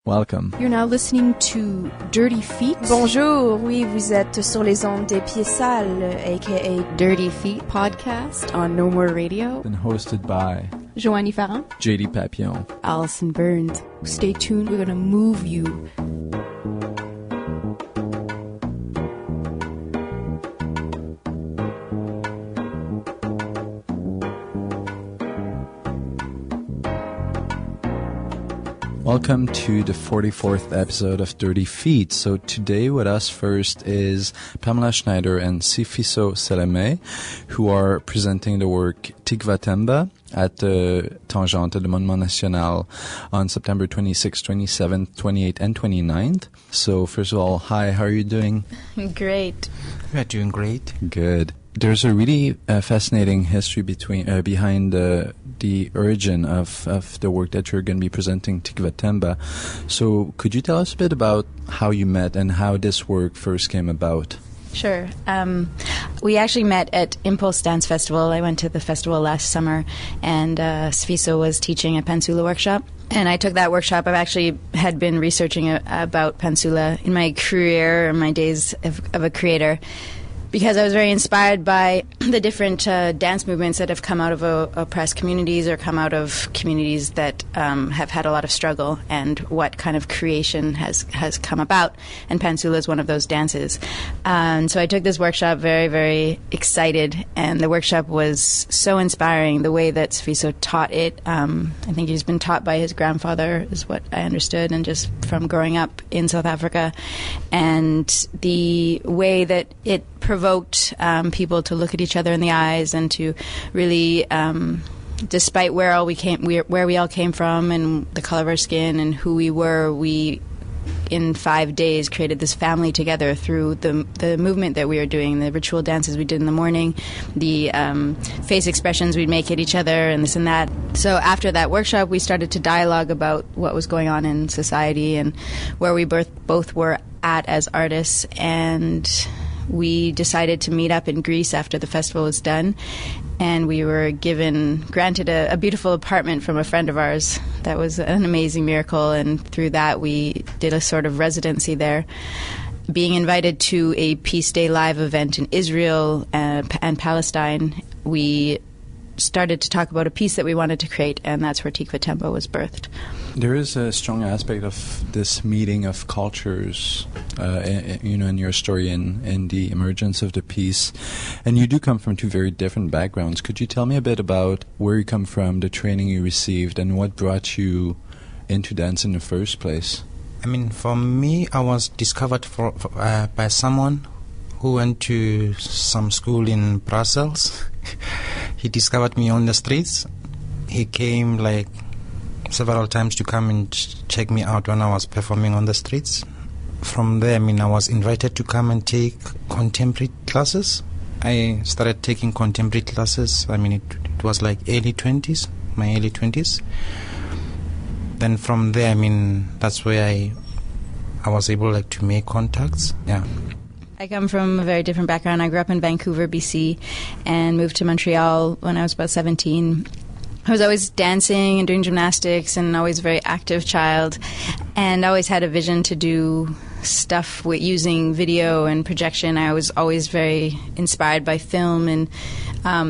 Welcome. You're now listening to Dirty Feet. Bonjour, oui, vous êtes sur les ondes des pieds sales, a.k.a. Dirty Feet podcast on No More Radio. And hosted by Joanie Farran, JD Papillon, Allison Burns. Stay tuned, we're going to move you. Welcome to the 44th episode of Dirty Feet. So today with us first is Pamela Schneider and Sifiso Seleme, who are presenting the work Tikvah Themba at the Tangente, the Monument National, on September 26th, 27th, 28th, and 29th. So first of all, hi, how are you doing? Great. We're doing great. Good. There's a really fascinating history behind the origin of the work that you're going to be presenting, Tikvah Themba. So could you tell us a bit about how you met and how this work first came about? Sure. We actually met at Impulse Dance Festival. I went to the festival last summer, and Sifiso was teaching a Pansula workshop. And I took that workshop. I actually had been researching about Pansula in my career, in my days of a creator, because I was very inspired by the different dance movements that have come out of oppressed communities or come out of communities that have had a lot of struggle, and what kind of creation has come about. And Pansula is one of those dances. And so I took this workshop very, very excited, and the workshop was so inspiring. The way that Sifiso taught it, I think he's been taught by his grandfather, is what I understood, and just from growing up in South Africa. And the way that it provoked people to look at each other in the eyes and to really, despite where we all came from and the color of our skin and who we were, we in 5 days created this family together through the movement that we were doing, the ritual dances we did in the morning, the face expressions we'd make at each other, and this and that. So after that workshop, we started to dialogue about what was going on in society and where we both were at as artists, and we decided to meet up in Greece after the festival was done, and we were granted a beautiful apartment from a friend of ours. That was an amazing miracle, and through that we did a sort of residency there, being invited to a Peace Day Live event in Israel and Palestine. We started to talk about a piece that we wanted to create, and that's where Tikvah Themba was birthed. There is a strong aspect of this meeting of cultures, in your story in the emergence of the piece. And you do come from two very different backgrounds. Could you tell me a bit about where you come from, the training you received, and what brought you into dance in the first place? I mean, for me, I was discovered by someone who went to some school in Brussels. He discovered me on the streets. He came several times to come and check me out when I was performing on the streets. From there, I was invited to come and take contemporary classes. I started taking contemporary classes. It was my early 20s. Then from there, that's where I was able to make contacts. Yeah. I come from a very different background. I grew up in Vancouver, BC, and moved to Montreal when I was about 17. I was always dancing and doing gymnastics, and always a very active child, and always had a vision to do stuff with using video and projection. I was always very inspired by film and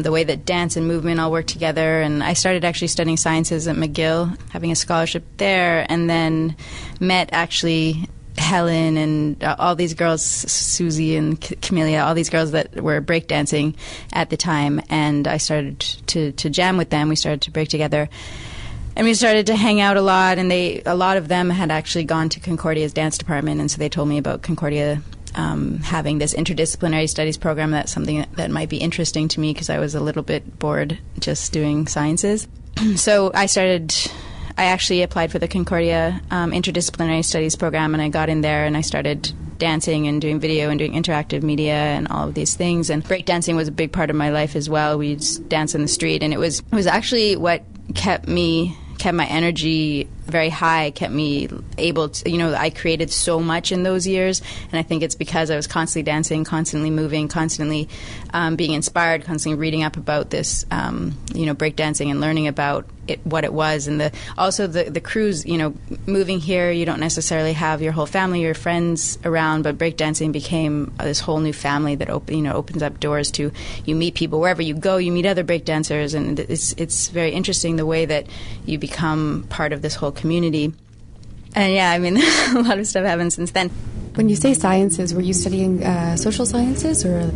the way that dance and movement all work together. And I started actually studying sciences at McGill, having a scholarship there, and then met actually Helen and all these girls, Susie and Camellia, all these girls that were breakdancing at the time, and I started to jam with them. We started to break together, and we started to hang out a lot, and a lot of them had actually gone to Concordia's dance department, and so they told me about Concordia having this interdisciplinary studies program. That's something that might be interesting to me, because I was a little bit bored just doing sciences. So I actually applied for the Concordia Interdisciplinary Studies program, and I got in there, and I started dancing and doing video and doing interactive media and all of these things. And breakdancing was a big part of my life as well. We'd dance in the street, and it was actually what kept my energy very high kept me able to, I created so much in those years, and I think it's because I was constantly dancing, constantly moving, constantly being inspired, constantly reading up about this, breakdancing and learning about what it was, and also the crews, moving here, you don't necessarily have your whole family, your friends around, but breakdancing became this whole new family that opens up doors to, you meet people wherever you go, you meet other breakdancers, and it's very interesting the way that you become part of this whole community. And yeah, a lot of stuff happened since then. When you say sciences, were you studying social sciences or?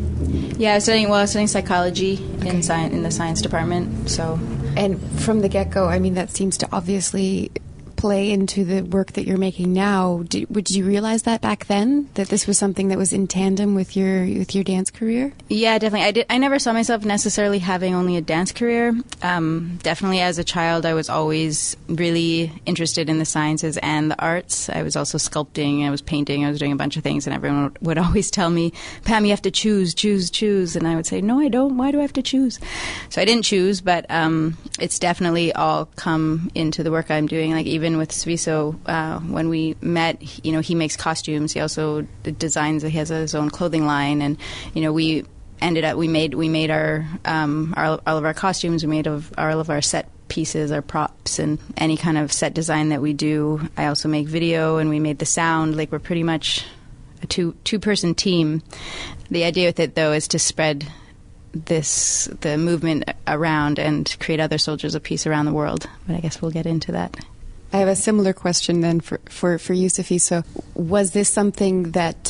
Yeah, I was studying psychology in the science department. So, and from the get-go, that seems to obviously play into the work that you're making now. Would you realize that back then, that this was something that was in tandem with your dance career? Yeah, definitely. I never saw myself necessarily having only a dance career. Definitely as a child, I was always really interested in the sciences and the arts. I was also sculpting, I was painting, I was doing a bunch of things, and everyone would always tell me, Pam, you have to choose. And I would say, no, I don't. Why do I have to choose? So I didn't choose, but it's definitely all come into the work I'm doing. Like even with Sifiso, when we met, he makes costumes. He also designs. He has his own clothing line, and we ended up we made our all of our costumes. We made all of our set pieces, our props, and any kind of set design that we do. I also make video, and we made the sound. Like we're pretty much a two-person team. The idea with it, though, is to spread the movement around and create other soldiers of peace around the world. But I guess we'll get into that. I have a similar question then for you, Sifiso. Was this something that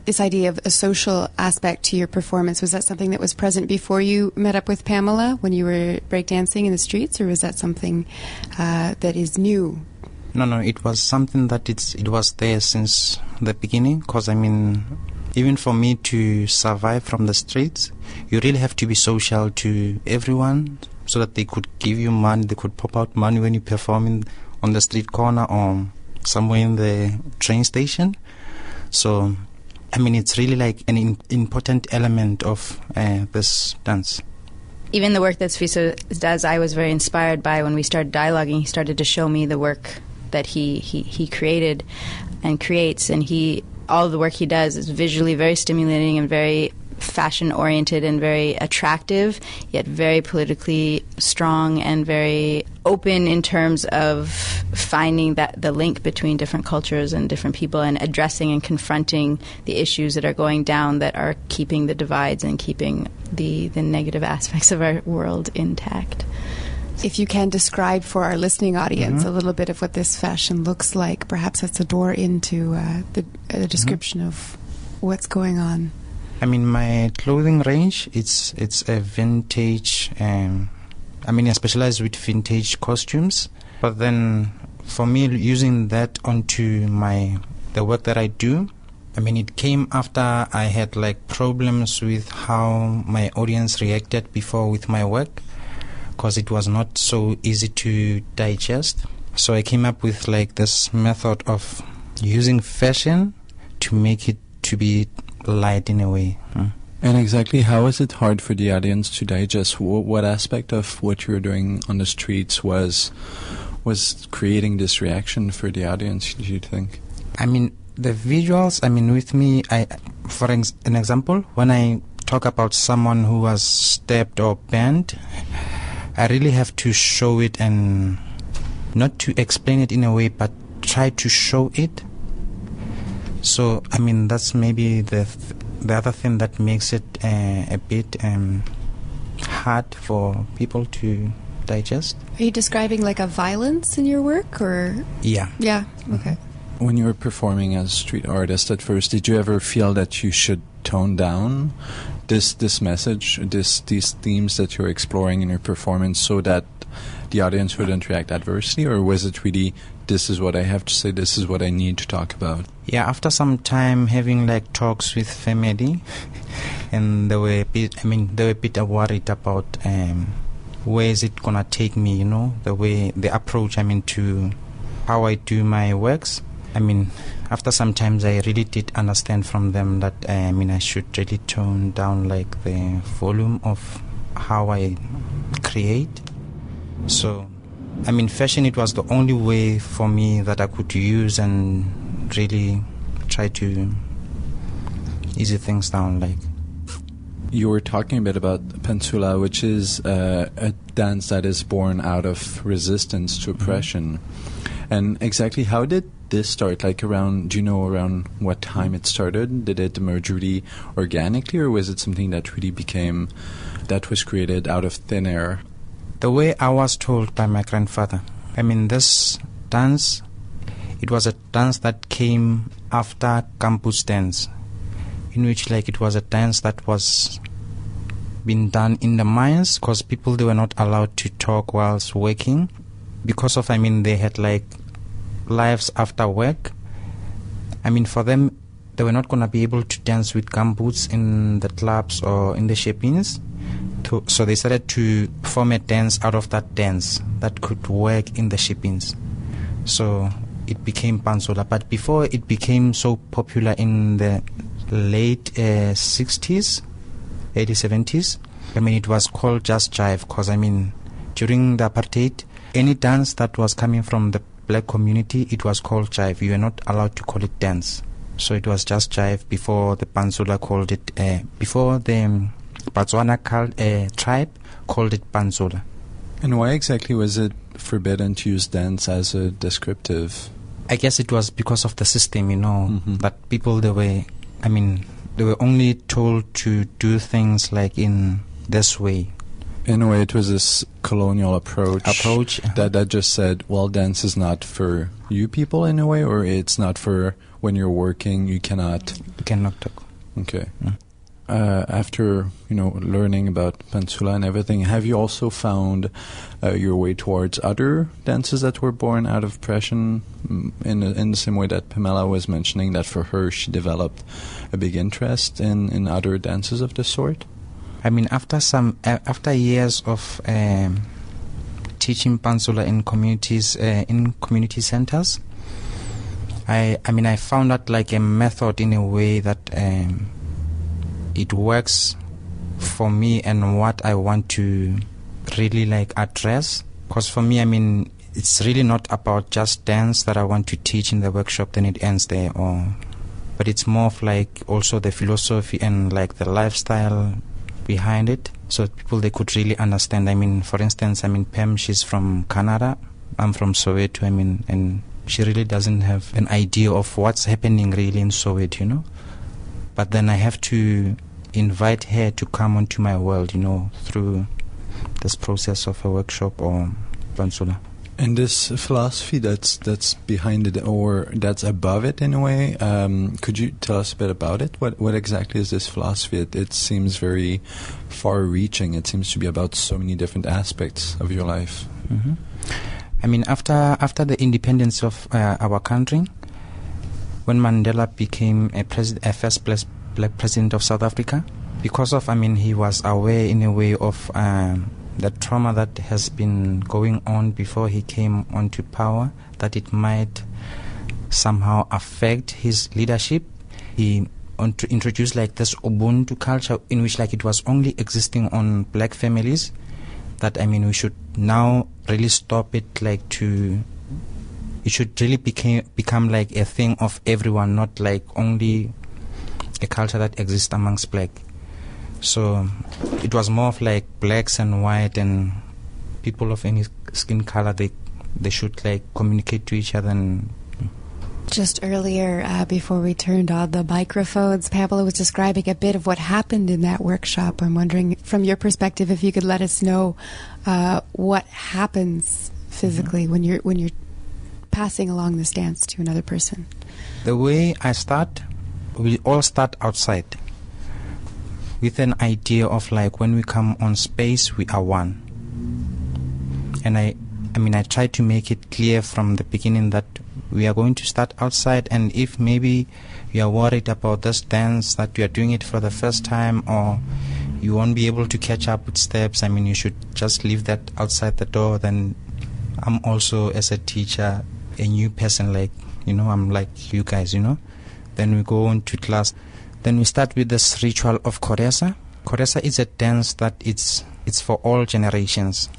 this idea of a social aspect to your performance, was that something that was present before you met up with Pamela when you were breakdancing in the streets, or was that something that is new? No, it was something that it was there since the beginning, because even for me to survive from the streets, you really have to be social to everyone so that they could give you money, they could pop out money when you perform on the street corner or somewhere in the train station. So, it's really like an important element of this dance. Even the work that Sifiso does, I was very inspired by. When we started dialoguing, he started to show me the work that he created and creates, and all of the work he does is visually very stimulating and very fashion-oriented and very attractive, yet very politically strong and very open in terms of finding the link between different cultures and different people, and addressing and confronting the issues that are going down that are keeping the divides and keeping the negative aspects of our world intact. If you can describe for our listening audience a little bit of what this fashion looks like, perhaps that's a door into the description of what's going on. My clothing range, it's a vintage, I specialize with vintage costumes, but then for me, using that onto the work that I do, it came after I had problems with how my audience reacted before with my work, because it was not so easy to digest. So I came up with this method of using fashion to make it to be light in a way. And exactly how is it hard for the audience to digest? What aspect of what you were doing on the streets was creating this reaction for the audience, do you think? The visuals, with me, for an example, when I talk about someone who was stabbed or burned, I really have to show it, and not to explain it in a way, but try to show it. So, that's maybe the other thing that makes it a bit hard for people to digest. Are you describing a violence in your work, or? Yeah. Yeah, okay. When you were performing as a street artist at first, did you ever feel that you should tone down this message, these themes that you're exploring in your performance, so that the audience wouldn't react adversely, or was it really, this is what I have to say, this is what I need to talk about? Yeah, after some time having talks with family, and they were a bit worried about where is it gonna take me, the approach to how I do my works. After some times I really did understand from them that I should really tone down the volume of how I create. So fashion, it was the only way for me that I could use and really try to ease things down. Like, you were talking a bit about Peninsula, which is a dance that is born out of resistance to oppression. And exactly how did this start? Like, around, do you know around what time it started? Did it emerge really organically, or was it something that really was created out of thin air? The way I was told by my grandfather, this dance, it was a dance that came after campus dance, in which it was a dance that was being done in the mines, because people, they were not allowed to talk whilst working, because of, they had lives after work. For them, they were not going to be able to dance with gumboots in the clubs or in the shapings. So they started to form a dance out of that dance that could work in the shapings. So it became Peninsula. But before it became so popular in the late 60s, early 70s, it was called just jive, because during the apartheid, any dance that was coming from the black community, it was called jive. You were not allowed to call it dance. So it was just jive before the Peninsula called it, before the Botswana tribe called it Peninsula. And why exactly was it forbidden to use dance as a descriptive? I guess it was because of the system, that people, they were only told to do things in this way. In a way, it was this colonial approach that just said, well, dance is not for you people in a way, or it's not for when you're working, you cannot talk. Okay. After learning about Peninsula and everything, have you also found your way towards other dances that were born out of oppression, in the same way that Pamela was mentioning that for her she developed a big interest in other dances of this sort? After years of teaching Peninsula in communities, in community centers, I found out a method in a way that it works for me and what I want to really address. Because for me, it's really not about just dance that I want to teach in the workshop, then it ends there. But it's more of also the philosophy and the lifestyle behind it, so people, they could really understand. For instance, Pam, she's from Canada, I'm from Soweto, and she really doesn't have an idea of what's happening really in Soweto, But then I have to invite her to come onto my world, through this process of a workshop or Peninsula. And this philosophy that's behind it, or that's above it in a way, could you tell us a bit about it? What exactly is this philosophy? It seems very far-reaching. It seems to be about so many different aspects of your life. Mm-hmm. After the independence of our country, when Mandela became a first black president of South Africa, because of, he was aware in a way of the trauma that has been going on before he came onto power, that it might somehow affect his leadership. He introduced this Ubuntu culture in which it was only existing on black families, that we should now really stop it, it should really become a thing of everyone, not only a culture that exists amongst black. So it was more of blacks and white and people of any skin color, they should communicate to each other. And just earlier, before we turned on the microphones, Pamela was describing a bit of what happened in that workshop. I'm wondering, from your perspective, if you could let us know what happens physically when you're passing along this dance to another person. The way I start, we all start outside with an idea of when we come on space, we are one. And I try to make it clear from the beginning that we are going to start outside, and if maybe you are worried about this dance, that you are doing it for the first time, or you won't be able to catch up with steps, you should just leave that outside the door. Then I'm also, as a teacher, a new person, I'm like you guys, Then we go on to class. Then we start with this ritual of Koresa. Koresa is a dance that it's for all generations,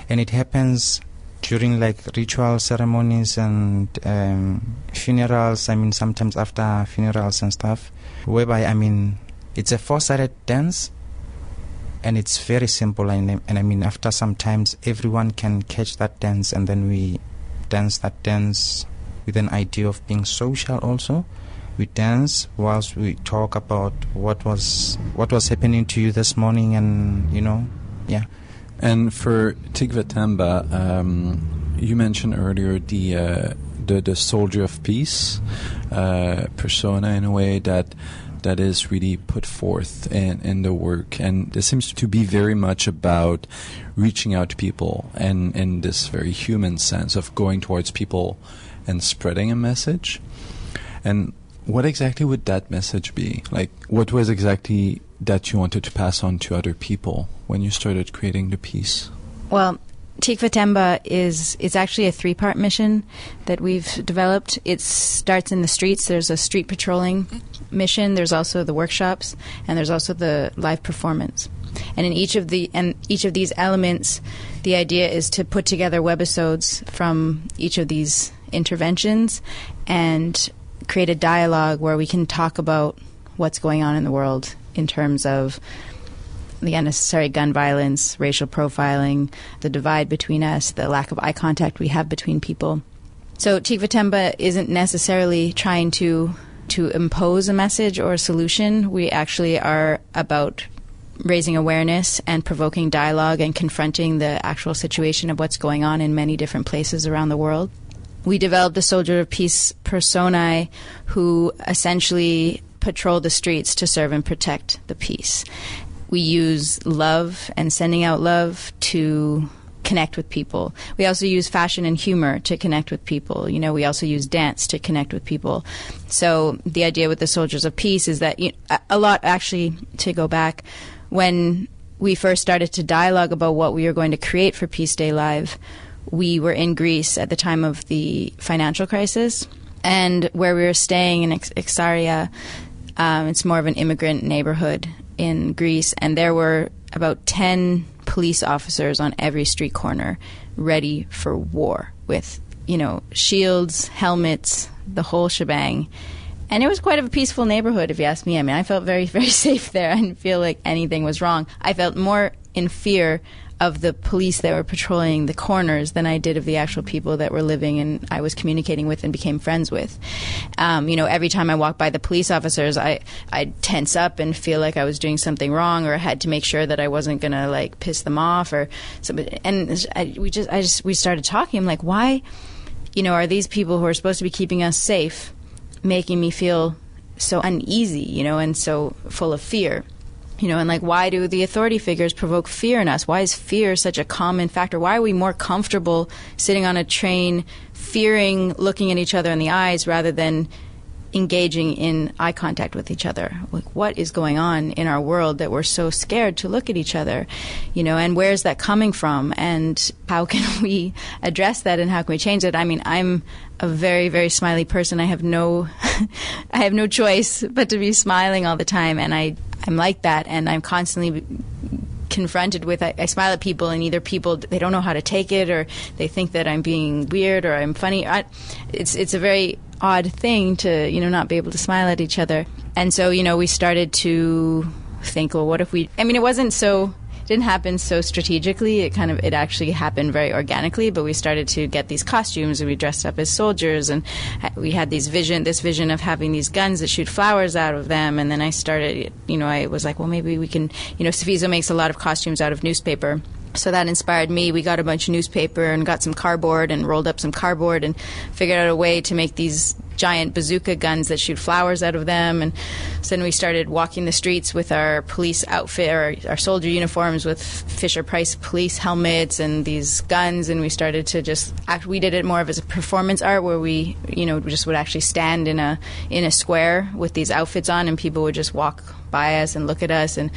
and it happens during like ritual ceremonies and funerals. I mean, sometimes after funerals and stuff, whereby, I mean, it's a four-sided dance, and it's very simple. And I mean, after some times, everyone can catch that dance, and then we dance that dance with an idea of being social also. We dance whilst we talk about what was happening to you this morning, and yeah. And for Tikvah Themba, you mentioned earlier the soldier of peace persona, in a way that is really put forth in the work, and this seems to be very much about reaching out to people, and in this very human sense of going towards people and spreading a message. And what exactly would that message be? Like, what was exactly that you wanted to pass on to other people when you started creating the piece? Well, Tikvah Themba it's actually a 3-part mission that we've developed. It starts in the streets. There's a street patrolling mission. There's also the workshops, and there's also the live performance. And in each of these elements, the idea is to put together webisodes from each of these interventions and create a dialogue where we can talk about what's going on in the world in terms of the unnecessary gun violence, racial profiling, the divide between us, the lack of eye contact we have between people. So Tikvah Themba isn't necessarily trying to impose a message or a solution. We actually are about raising awareness and provoking dialogue and confronting the actual situation of what's going on in many different places around the world. We developed a soldier of peace personae who essentially patrol the streets to serve and protect the peace. We use love and sending out love to connect with people. We also use fashion and humor to connect with people. We also use dance to connect with people. So the idea with the Soldiers of Peace is that a lot, actually, to go back, when we first started to dialogue about what we were going to create for Peace Day Live, we were in Greece at the time of the financial crisis, and where we were staying in Exaria, it's more of an immigrant neighborhood in Greece, and there were about 10 police officers on every street corner ready for war with, shields, helmets, the whole shebang. And it was quite a peaceful neighborhood, if you ask me. I mean, I felt very, very safe there. I didn't feel like anything was wrong. I felt more in fear of the police that were patrolling the corners than I did of the actual people that were living and I was communicating with and became friends with. Every time I walked by the police officers, I'd tense up and feel like I was doing something wrong, or had to make sure that I wasn't going to piss them off or something. And we started talking. I'm like, why, are these people who are supposed to be keeping us safe making me feel so uneasy, and so full of fear? And why do the authority figures provoke fear in us? Why is fear such a common factor? Why are we more comfortable sitting on a train, fearing looking at each other in the eyes rather than engaging in eye contact with each other? What is going on in our world that we're so scared to look at each other? And where is that coming from? And how can we address that, and how can we change it? I mean, I'm a very, very smiley person. I have no choice but to be smiling all the time, and I'm like that, and I'm constantly confronted with, I smile at people, and either people, they don't know how to take it, or they think that I'm being weird or I'm funny. It's a very odd thing to, not be able to smile at each other. And so, we started to think, well, what if we, it didn't happen so strategically. It actually happened very organically, but we started to get these costumes, and we dressed up as soldiers, and we had this vision of having these guns that shoot flowers out of them. And then I started, I was like, well, maybe we can, Sifiso makes a lot of costumes out of newspaper. So that inspired me. We got a bunch of newspaper and got some cardboard and rolled up some cardboard and figured out a way to make these giant bazooka guns that shoot flowers out of them. And so then we started walking the streets with our police outfit, or our soldier uniforms with Fisher-Price police helmets and these guns, and we started to we did it more of as a performance art, where we, just would actually stand in a square with these outfits on, and people would just walk by us and look at us and,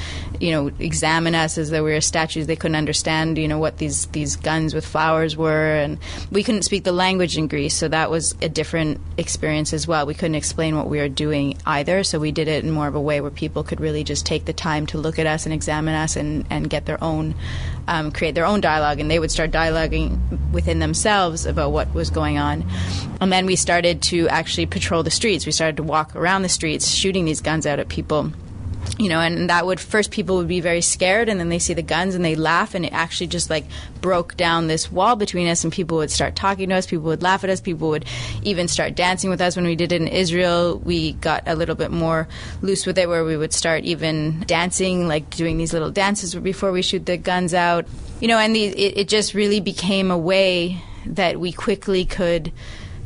examine us as though we were statues. They couldn't understand, what these guns with flowers were, and we couldn't speak the language in Greece, so that was a different experience as well. We couldn't explain what we were doing either, so we did it it in more of a way where people could really just take the time to look at us and examine us and get their own, create their own dialogue, and they would start dialoguing within themselves about what was going on. And then we started to actually patrol the streets. We started to walk around the streets, shooting these guns out at people. And that would, first people would be very scared, and then they see the guns and they laugh, and it actually just like broke down this wall between us, and people would start talking to us, people would laugh at us, people would even start dancing with us. When we did it in Israel, we got a little bit more loose with it, where we would start even dancing, like doing these little dances before we shoot the guns out. And it just really became a way that we quickly could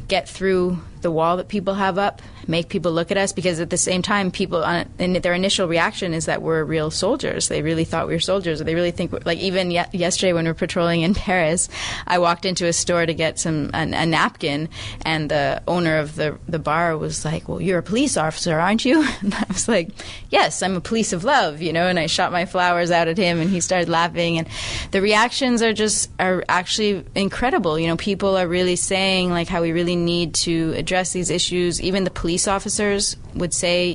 get through the wall that people have up, make people look at us, because at the same time, people, and their initial reaction is that we're real soldiers. They really thought we were soldiers, or they really think, like even yesterday when we were patrolling in Paris, I walked into a store to get a napkin, and the owner of the bar was like, "Well, you're a police officer, aren't you?" And I was like, "Yes, I'm a police of love," and I shot my flowers out at him, and he started laughing, and the reactions are actually incredible. People are really saying like how we really need to address these issues. Even the police officers would say,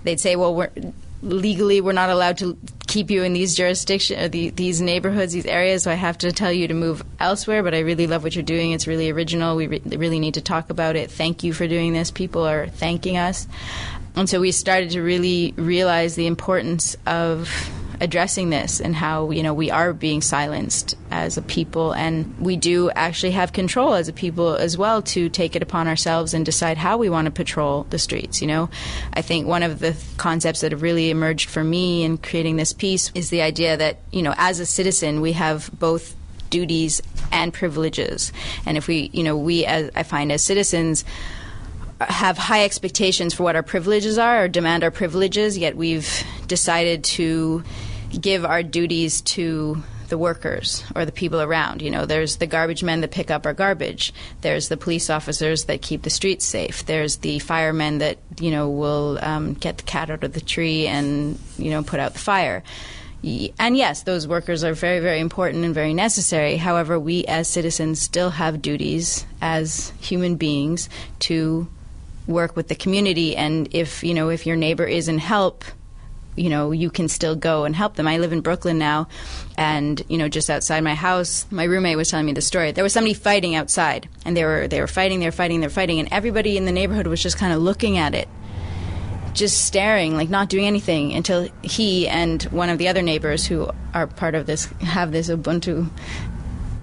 they'd say, well, we're not allowed to keep you in these jurisdictions, these neighborhoods, these areas, so I have to tell you to move elsewhere, but I really love what you're doing. It's really original. We really need to talk about it. Thank you for doing this. People are thanking us. And so we started to really realize the importance of addressing this, and how we are being silenced as a people, and we do actually have control as a people as well to take it upon ourselves and decide how we want to patrol the streets. I think one of the concepts that have really emerged for me in creating this piece is the idea that as a citizen we have both duties and privileges, and if I find as citizens have high expectations for what our privileges are, or demand our privileges, yet we've decided to give our duties to the workers or the people around. There's the garbage men that pick up our garbage. There's the police officers that keep the streets safe. There's the firemen that, will get the cat out of the tree and, put out the fire. And yes, those workers are very, very important and very necessary. However, we as citizens still have duties as human beings to work with the community, and if your neighbor is in help, you can still go and help them. I live in Brooklyn now, and just outside my house, my roommate was telling me the story. There was somebody fighting outside, and they were fighting, and everybody in the neighborhood was just kind of looking at it, just staring, like not doing anything, until he and one of the other neighbors who are part of this, have this Ubuntu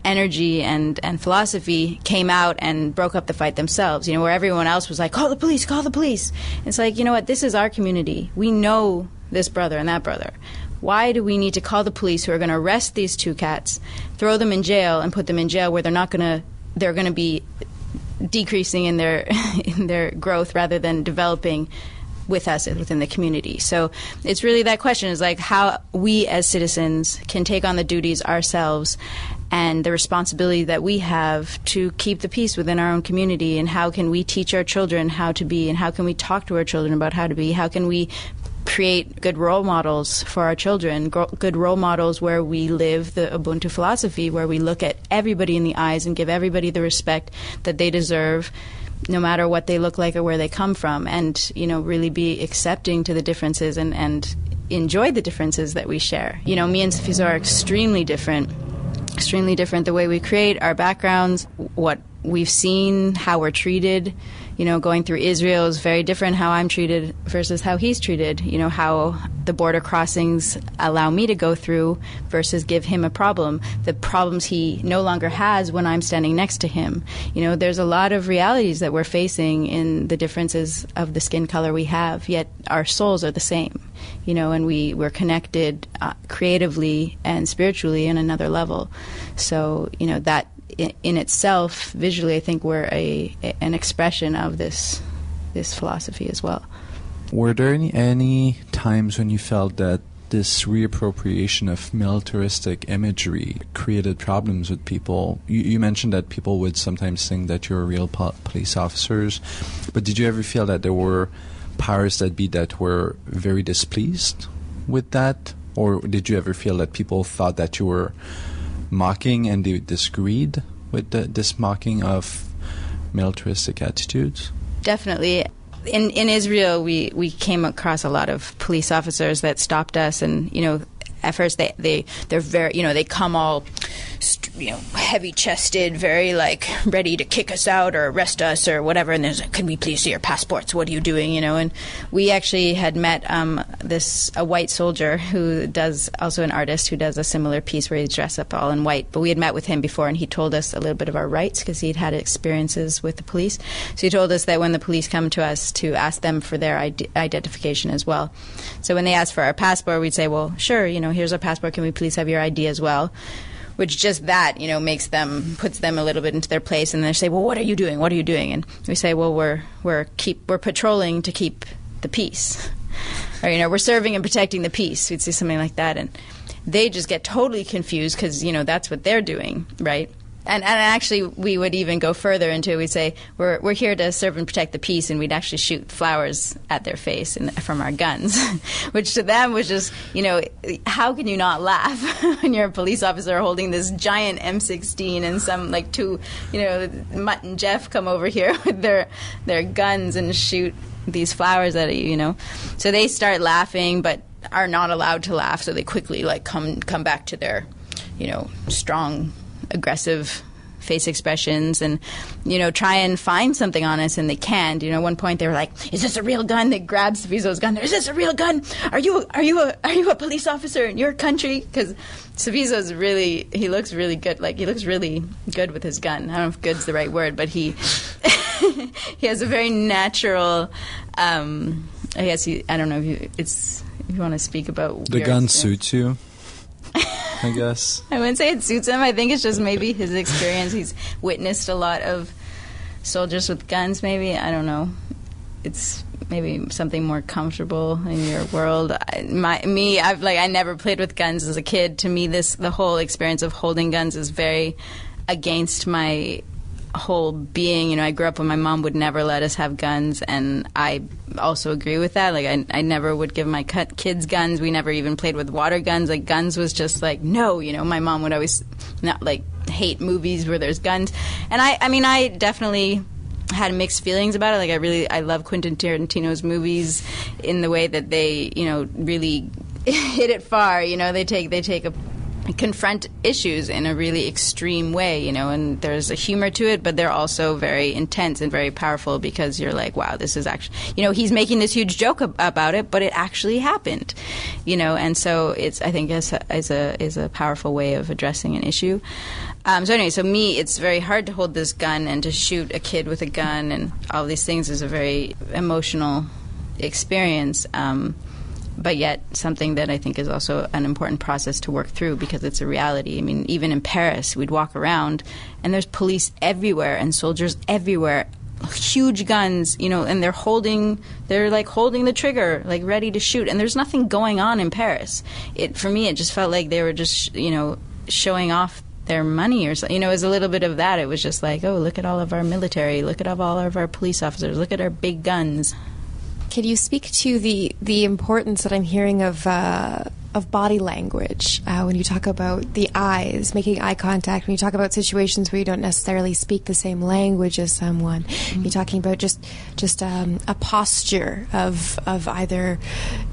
energy and philosophy, came out and broke up the fight themselves, where everyone else was like, call the police. It's like, what, this is our community. We know this brother and that brother. Why do we need to call the police, who are going to arrest these two cats, throw them in jail, and put them in jail where they're going to be decreasing in their growth rather than developing with us within the community? So it's really that question, is like how we as citizens can take on the duties ourselves and the responsibility that we have to keep the peace within our own community, and how can we teach our children how to be, and how can we talk to our children about how to be, how can we create good role models for our children, good role models where we live the Ubuntu philosophy, where we look at everybody in the eyes and give everybody the respect that they deserve, no matter what they look like or where they come from, and really be accepting to the differences and enjoy the differences that we share. Me and Sifiso are extremely different. The way we create, our backgrounds, what we've seen, how we're treated. Going through Israel is very different, how I'm treated versus how he's treated. How the border crossings allow me to go through versus give him a problem. The problems he no longer has when I'm standing next to him. There's a lot of realities that we're facing in the differences of the skin color we have, yet our souls are the same. And we're connected creatively and spiritually in another level. So, that in itself, visually, I think we're an expression of this philosophy as well. Were there any times when you felt that this reappropriation of militaristic imagery created problems with people? You mentioned that people would sometimes think that you're real police officers, but did you ever feel that there were powers that be that were very displeased with that? Or did you ever feel that people thought that you were mocking and they disagreed with this mocking of militaristic attitudes? Definitely. in Israel, we came across a lot of police officers that stopped us, and at first they're very, they come all, heavy chested, very like ready to kick us out or arrest us or whatever. And there's like, can we please see your passports? What are you doing? And we actually had met a white soldier who does, also an artist who does a similar piece where he's dressed up all in white. But we had met with him before, and he told us a little bit of our rights because he'd had experiences with the police. So he told us that when the police come to us, to ask them for their identification as well. So when they ask for our passport, we'd say, well, sure, here's our passport. Can we please have your ID as well? Which just that, puts them a little bit into their place, and they say, well, what are you doing? What are you doing? And we say, well, we're patrolling to keep the peace. Or, we're serving and protecting the peace. We'd say something like that. And they just get totally confused because, that's what they're doing, right? And actually, we would even go further into it. We'd say, we're here to serve and protect the peace, and we'd actually shoot flowers at their face from our guns, which to them was just, how can you not laugh when you're a police officer holding this giant M16 and some, like, two, Mutt and Jeff come over here with their guns and shoot these flowers at you, So they start laughing, but are not allowed to laugh, so they quickly, like, come back to their, strong, aggressive face expressions and, try and find something on us, and they can't. At one point they were like, is this a real gun? They grabbed Sifiso's gun. Is this a real gun? Are you a police officer in your country? Because Sifiso's he looks really good. Like, he looks really good with his gun. I don't know if good's the right word, but he he has a very natural, I guess I don't know if you want to speak about the gun suits you. I guess. I wouldn't say it suits him. I think it's just maybe his experience. He's witnessed a lot of soldiers with guns, maybe. I don't know. It's maybe something more comfortable in your world. I never played with guns as a kid. To me, the whole experience of holding guns is very against my whole being. I grew up when my mom would never let us have guns, and I also agree with that. Like, I never would give my kids guns. We never even played with water guns. Like, guns was just like, no, my mom would always not, like, hate movies where there's guns. And I definitely had mixed feelings about it. Like, I love Quentin Tarantino's movies in the way that they, really hit it far. They take confront issues in a really extreme way, and there's a humor to it, but they're also very intense and very powerful because you're like, wow, this is actually, he's making this huge joke about it, but it actually happened, and so I think is a powerful way of addressing an issue. So me, it's very hard to hold this gun and to shoot a kid with a gun and all these things is a very emotional experience. But yet something that I think is also an important process to work through because it's a reality. I mean, even in Paris, we'd walk around and there's police everywhere and soldiers everywhere, huge guns, and they're holding the trigger, like ready to shoot. And there's nothing going on in Paris. For me, it just felt like they were just, showing off their money or something. It was a little bit of that. It was just like, oh, look at all of our military, look at all of our police officers, look at our big guns. Could you speak to the importance that I'm hearing of body language when you talk about the eyes, making eye contact, when you talk about situations where you don't necessarily speak the same language as someone? Mm-hmm. You're talking about just a posture of either,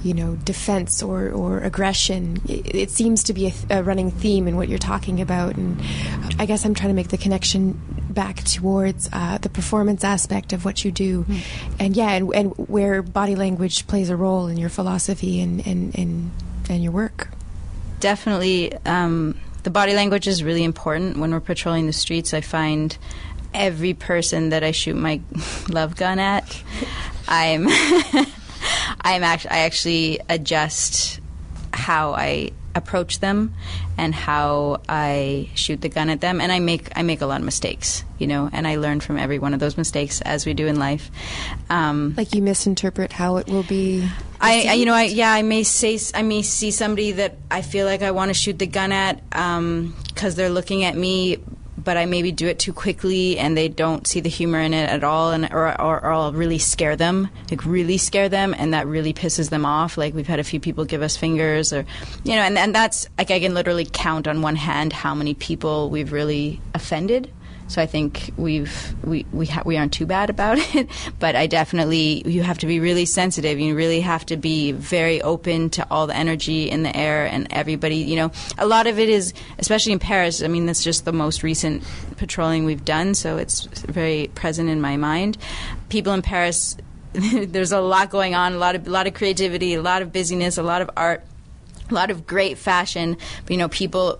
defense or aggression. It seems to be a running theme in what you're talking about, and I guess I'm trying to make the connection back towards the performance aspect of what you do, and where body language plays a role in your philosophy and your work. Definitely, the body language is really important when we're patrolling the streets. I find every person that I shoot my love gun at, I actually adjust how I approach them and how I shoot the gun at them, and I make a lot of mistakes, and I learn from every one of those mistakes, as we do in life. Like you misinterpret how it will be. I may see somebody that I feel like I want to shoot the gun at because they're looking at me, but I maybe do it too quickly and they don't see the humor in it at all, or I'll really scare them, and that really pisses them off. Like, we've had a few people give us fingers, or and that's like, I can literally count on one hand how many people we've really offended. So I think we aren't too bad about it. But I definitely, you have to be really sensitive. You really have to be very open to all the energy in the air and everybody. You know, a lot of it is, especially in Paris. I mean, that's just the most recent patrolling we've done, so it's very present in my mind. People in Paris, there's a lot going on, a lot of creativity, a lot of busyness, a lot of art, a lot of great fashion. But, you know, people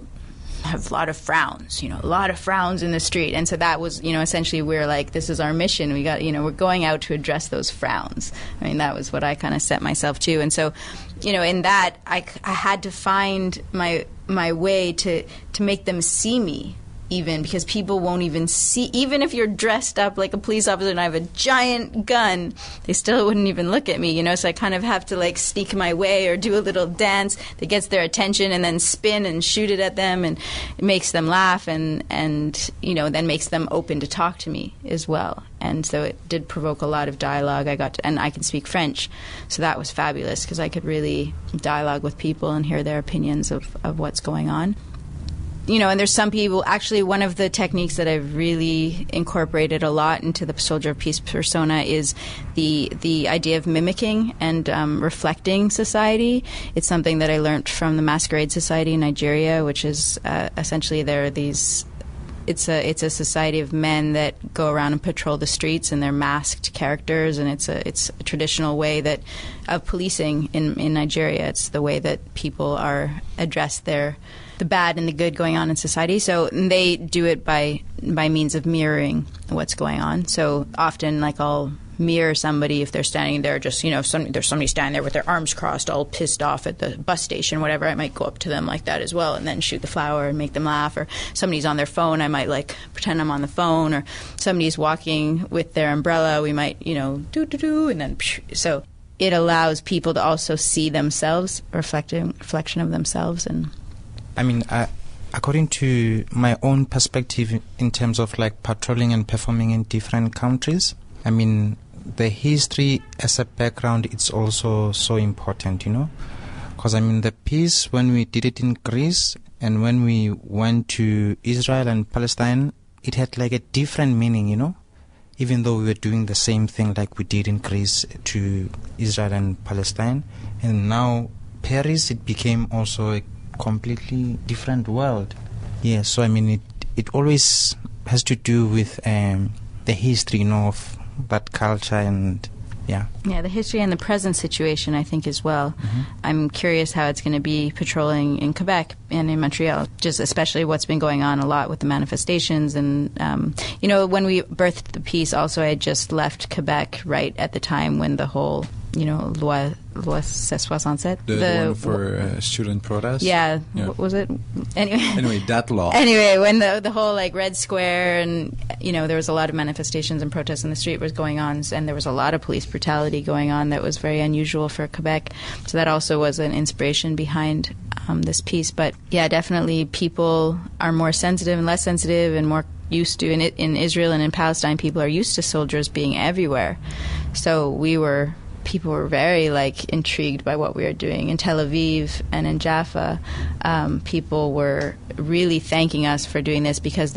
have a lot of frowns, a lot of frowns in the street. And so that was, essentially we're like, this is our mission. We got, we're going out to address those frowns. I mean, that was what I kind of set myself to. And so, in that, I had to find my way to make them see me. Even because people won't even see, even if you're dressed up like a police officer and I have a giant gun, they still wouldn't even look at me, So I kind of have to like sneak my way or do a little dance that gets their attention and then spin and shoot it at them, and it makes them laugh and then makes them open to talk to me as well. And so it did provoke a lot of dialogue. And I can speak French, so that was fabulous because I could really dialogue with people and hear their opinions of what's going on. And there's some people, actually one of the techniques that I've really incorporated a lot into the Soldier of Peace persona is the idea of mimicking and reflecting society. It's something that I learned from the Masquerade Society in Nigeria, which is essentially it's a society of men that go around and patrol the streets, and they're masked characters, and it's a traditional way of policing in Nigeria. It's the way that people are addressed the bad and the good going on in society. So they do it by means of mirroring what's going on. So often, like, I'll mirror somebody if they're standing there, just, there's somebody standing there with their arms crossed, all pissed off at the bus station, whatever. I might go up to them like that as well and then shoot the flower and make them laugh. Or somebody's on their phone, I might, like, pretend I'm on the phone. Or somebody's walking with their umbrella, we might, do, and then, so it allows people to also see themselves, reflection of themselves. And I mean, according to my own perspective in terms of like patrolling and performing in different countries, I mean, the history as a background, it's also so important, because I mean, the peace, when we did it in Greece and when we went to Israel and Palestine, it had like a different meaning, even though we were doing the same thing like we did in Greece to Israel and Palestine. And now Paris, it became also a completely different world. Yeah, so I mean, it always has to do with the history, of that culture, and yeah, the history and the present situation, I think, as well. Mm-hmm. I'm curious how it's going to be patrolling in Quebec and in Montreal, just especially what's been going on a lot with the manifestations. And when we birthed the piece, also I had just left Quebec right at the time when the whole loi C-67. The one for student protests? Yeah. What was it? Anyway, that law. Anyway, when the whole, like, Red Square and, there was a lot of manifestations and protests in the street was going on, and there was a lot of police brutality going on that was very unusual for Quebec. So that also was an inspiration behind this piece. But, yeah, definitely people are more sensitive and less sensitive and more used to, in Israel and in Palestine, people are used to soldiers being everywhere. So people were very, like, intrigued by what we were doing. In Tel Aviv and in Jaffa, people were really thanking us for doing this because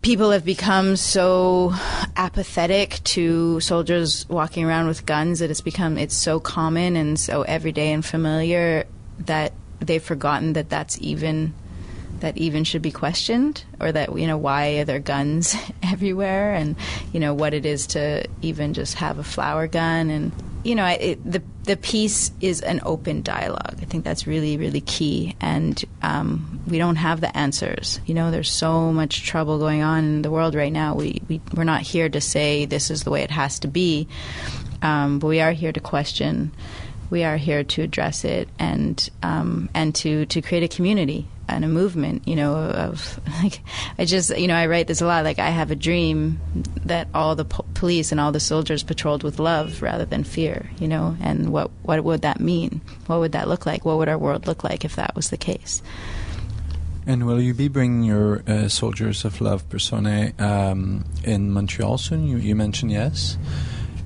people have become so apathetic to soldiers walking around with guns that it's so common and so everyday and familiar that they've forgotten that even should be questioned, or that, why are there guns everywhere, and, what it is to even just have a flower gun. And, the piece is an open dialogue. I think that's really, really key. And we don't have the answers. There's so much trouble going on in the world right now. We're not here to say this is the way it has to be, but we are here to question. We are here to address it and to create a community and a movement, of, like, I write this a lot, like, I have a dream that all the police and all the soldiers patrolled with love rather than fear, and what would that mean? What would that look like? What would our world look like if that was the case? And will you be bringing your Soldiers of Love persona in Montreal soon? You mentioned yes.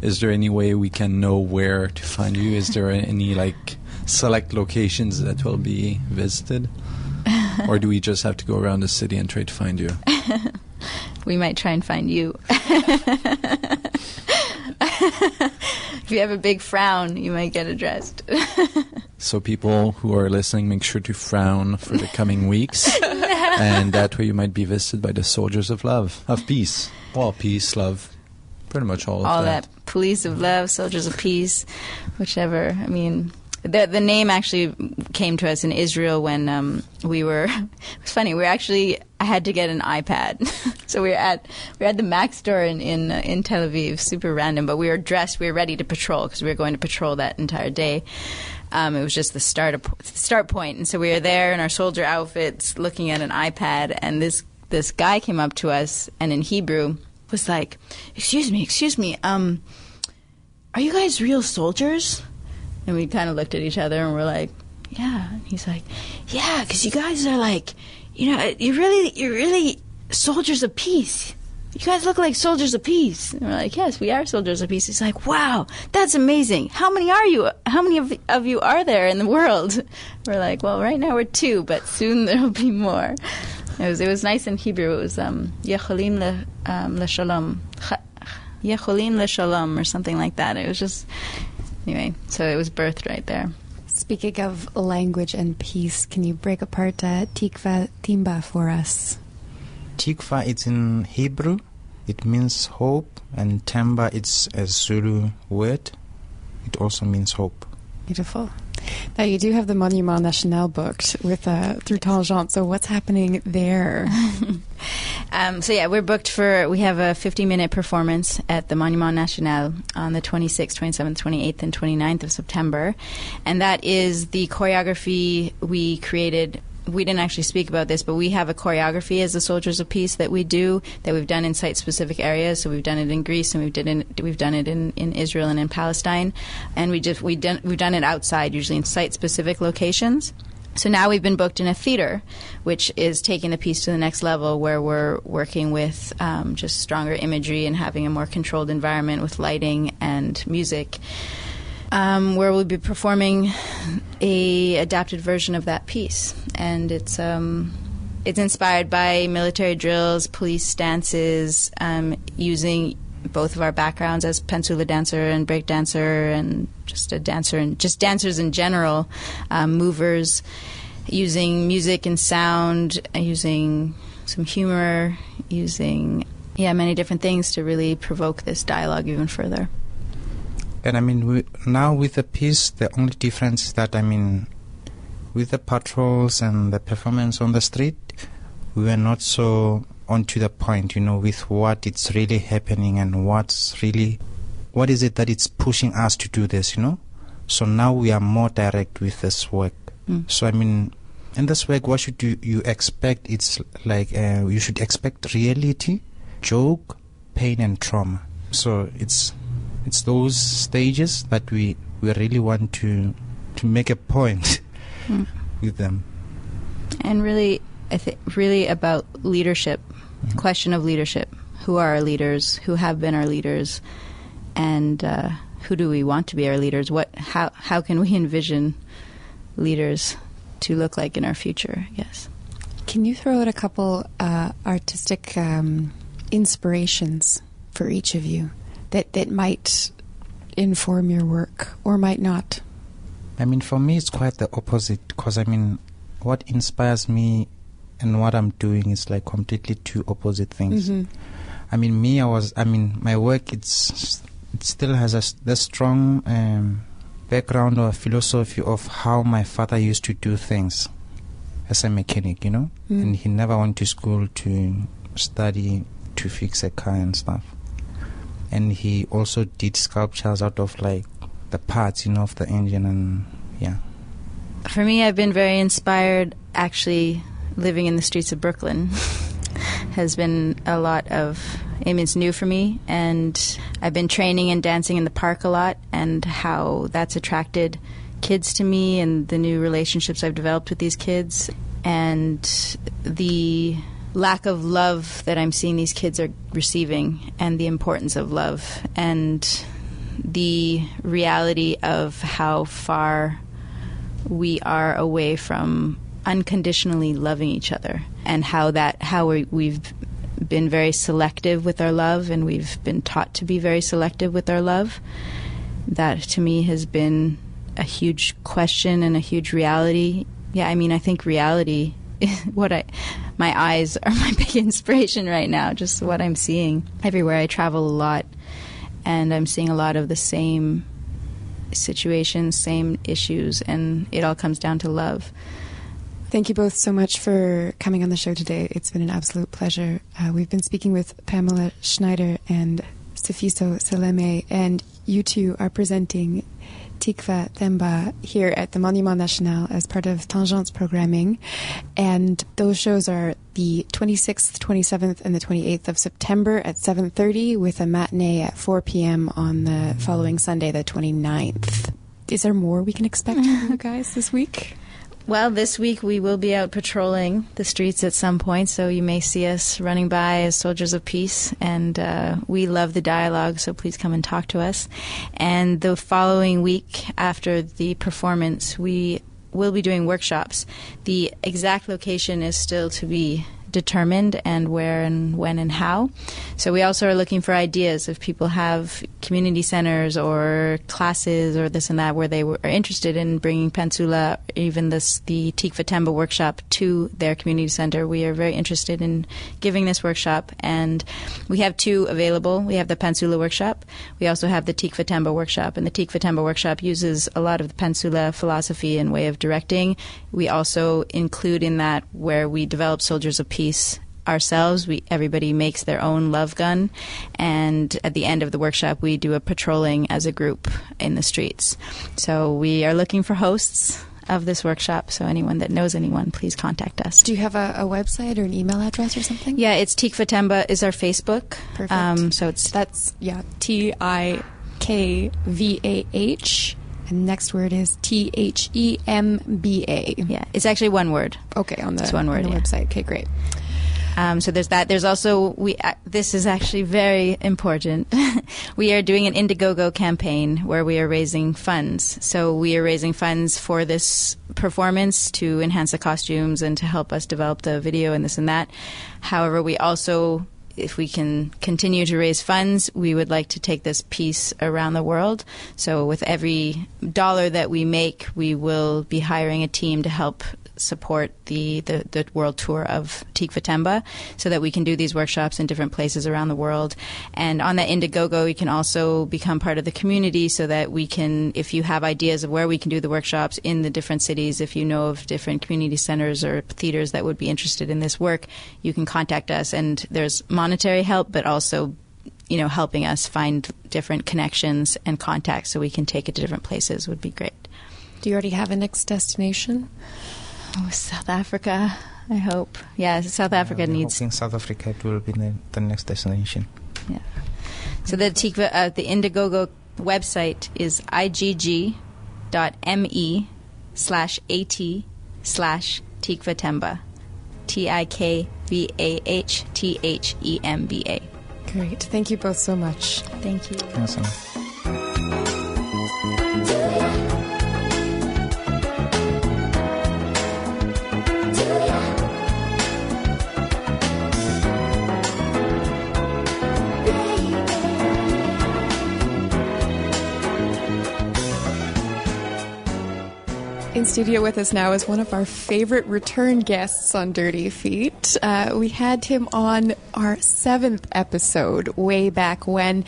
Is there any way we can know where to find you? Is there any, like, select locations that will be visited? Or do we just have to go around the city and try to find you? we might try and find you. If you have a big frown, you might get addressed. So people who are listening, make sure to frown for the coming weeks. And that way you might be visited by the soldiers of love, of peace. Well, peace, love, pretty much all of that. Police of love, soldiers of peace, whichever. I mean, the name actually came to us in Israel when we were. It was funny. I had to get an iPad, so we were at the Mac store in Tel Aviv. Super random, but we were dressed. We were ready to patrol because we were going to patrol that entire day. It was just the start point, and so we were there in our soldier outfits, looking at an iPad, and this guy came up to us, and in Hebrew was like, "Excuse me, are you guys real soldiers?" And we kind of looked at each other, and we're like, "Yeah." And he's like, "Yeah, because you guys are like, you're really soldiers of peace. You guys look like soldiers of peace." And we're like, "Yes, we are soldiers of peace." He's like, "Wow, that's amazing. How many are you? How many of you are there in the world?" We're like, "Well, right now we're 2, but soon there'll be more." It was nice in Hebrew. It was Yecholim leshalom, Yecholim leshalom, or something like that. It was just, anyway, so it was birthed right there. Speaking of language and peace, can you break apart Tikvah Themba for us? Tikvah, it's in Hebrew. It means hope, and Themba, it's a Zulu word. It also means hope. Beautiful. Now, you do have the Monument National booked with through Tangente, so what's happening there? We're booked we have a 50-minute performance at the Monument National on the 26th, 27th, 28th, and 29th of September. And that is the choreography we created. We didn't actually speak about this, but we have a choreography as the Soldiers of Peace that we do, that we've done in site-specific areas. So we've done it in Greece, and we've done it in Israel and in Palestine, and we've done it outside, usually in site-specific locations. So now we've been booked in a theater, which is taking the piece to the next level, where we're working with just stronger imagery and having a more controlled environment with lighting and music. Where we'll be performing a adapted version of that piece, and it's inspired by military drills, police stances, using both of our backgrounds as pensula dancer and break dancer, and just a dancer and just dancers in general, movers, using music and sound, using some humor, using many different things to really provoke this dialogue even further. And now with the piece, the only difference is that, with the patrols and the performance on the street, we were not so on to the point, with what it's really happening and what is it that it's pushing us to do this, So now we are more direct with this work. So, in this work, what should you expect? It's like you should expect reality, joke, pain, and trauma. So it's those stages that we really want to make a point with them. And really, I think really about leadership, question of leadership. Who are our leaders? Who have been our leaders? And who do we want to be our leaders? How can we envision leaders to look like in our future? Yes. Can you throw out a couple artistic inspirations for each of you that might inform your work or might not? For me, it's quite the opposite, because what inspires me and what I'm doing is like completely two opposite things. My work, it still has the strong background or philosophy of how my father used to do things as a mechanic, and he never went to school to study to fix a car and stuff. And he also did sculptures out of like the parts, of the engine, and For me, I've been very inspired. Actually, living in the streets of Brooklyn has been a lot of. It's new for me, and I've been training and dancing in the park a lot, and how that's attracted kids to me, and the new relationships I've developed with these kids, and the lack of love that I'm seeing these kids are receiving, and the importance of love, and the reality of how far we are away from unconditionally loving each other, and how we've been very selective with our love, and we've been taught to be very selective with our love. That, to me, has been a huge question and a huge reality. Yeah, I mean, I think reality is my eyes are my big inspiration right now, just what I'm seeing. Everywhere I travel a lot, and I'm seeing a lot of the same situations, same issues, and it all comes down to love. Thank you both so much for coming on the show today. It's been an absolute pleasure. We've been speaking with Pamela Schneider and Sifiso Seleme, and you two are presenting Tikvah Themba here at the Monument National as part of Tangente's programming. And those shows are the 26th, 27th, and the 28th of September at 7:30 with a matinee at 4 p.m. on the following Sunday, the 29th. Is there more we can expect from you guys this week? Well, this week we will be out patrolling the streets at some point, so you may see us running by as soldiers of peace, and we love the dialogue, so please come and talk to us. And the following week after the performance, we will be doing workshops. The exact location is still to be determined, and where and when and how. So we also are looking for ideas if people have community centers or classes or this and that where they are interested in bringing Pensula, even the Tikvah Themba workshop to their community center. We are very interested in giving this workshop, and we have two available. We have the Pensula workshop. We also have the Tikvah Themba workshop, and the Tikvah Themba workshop uses a lot of the Pensula philosophy and way of directing. We also include in that where we develop soldiers of peace ourselves. Everybody makes their own love gun, and at the end of the workshop we do a patrolling as a group in the streets. So we are looking for hosts of this workshop, so anyone that knows anyone, please contact us. Do you have a website or an email address or something? Yeah, it's Tikvah Themba is our Facebook. Perfect. So that's TIKVAH, and next word is THEMBA. Yeah, it's actually one word. Okay, on the yeah. website. Okay, great. So there's that. There's also, this is actually very important. We are doing an Indiegogo campaign where we are raising funds. So we are raising funds for this performance to enhance the costumes and to help us develop the video and this and that. However, we also, if we can continue to raise funds, we would like to take this piece around the world. So with every dollar that we make, we will be hiring a team to help support the world tour of Tikvah Themba so that we can do these workshops in different places around the world. And on that Indiegogo, you can also become part of the community so that we can, if you have ideas of where we can do the workshops in the different cities, if you know of different community centers or theaters that would be interested in this work, you can contact us. And there's monetary help, but also helping us find different connections and contacts so we can take it to different places would be great. Do you already have a next destination? Oh, South Africa, I hope. Yeah, South Africa needs... hoping South Africa will be the next destination. Yeah. So the Indiegogo website is igg.me/at/Tikvah Themba. TIKVAHTHEMBA. Great. Thank you both so much. Thank you. Awesome. In studio with us now is one of our favorite return guests on Dirty Feet. We had him on our 7th episode way back when.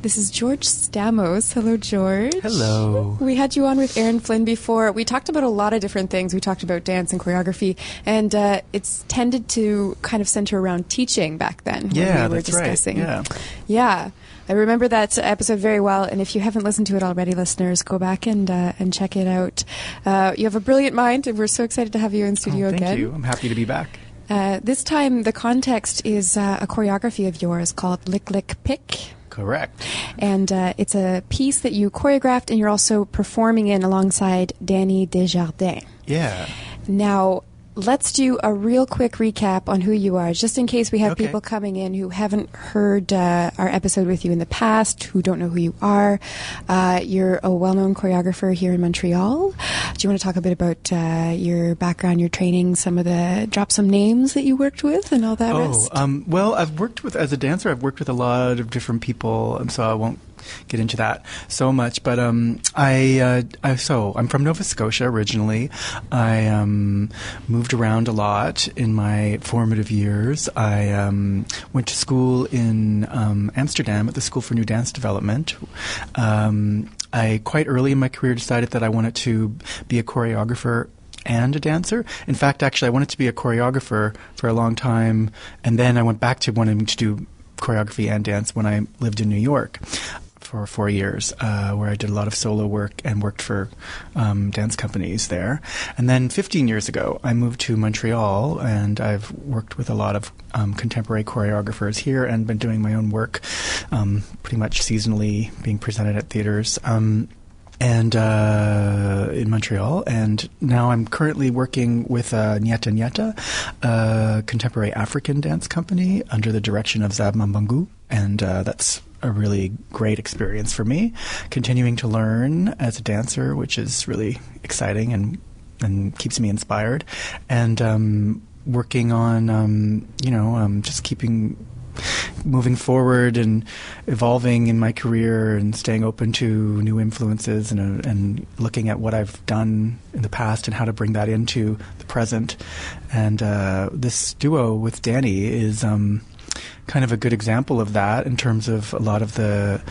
This is George Stamos. Hello, George. Hello. We had you on with Aaron Flynn before. We talked about a lot of different things. We talked about dance and choreography, and it's tended to kind of center around teaching back then. Yeah, when we were that's discussing. right. Yeah. I remember that episode very well, and if you haven't listened to it already, listeners, go back and check it out. You have a brilliant mind, and we're so excited to have you in studio again. Thank you. I'm happy to be back. This time, the context is a choreography of yours called Liklik Pick. Correct. And it's a piece that you choreographed, and you're also performing in alongside Danny Desjardins. Yeah. Now, let's do a real quick recap on who you are, just in case we have Okay. people coming in who haven't heard our episode with you in the past, who don't know who you are. You're a well-known choreographer here in Montreal. Do you want to talk a bit about your background, your training, drop some names that you worked with and all that rest? Well, as a dancer, I've worked with a lot of different people, and so I won't get into that so much. But I'm from Nova Scotia originally. I moved around a lot in my formative years. I went to school in Amsterdam at the School for New Dance Development. I quite early in my career decided that I wanted to be a choreographer and a dancer. In fact, actually, I wanted to be a choreographer for a long time, and then I went back to wanting to do choreography and dance when I lived in New York for 4 years, where I did a lot of solo work and worked for dance companies there. And then 15 years ago, I moved to Montreal, and I've worked with a lot of contemporary choreographers here and been doing my own work pretty much seasonally, being presented at theaters. And in Montreal, and now I'm currently working with Nyeta Nyeta, a contemporary African dance company under the direction of Zab Mambangu, and that's a really great experience for me, continuing to learn as a dancer, which is really exciting and keeps me inspired, and working on just keeping moving forward and evolving in my career and staying open to new influences and looking at what I've done in the past and how to bring that into the present. And this duo with Danny is kind of a good example of that in terms of a lot of the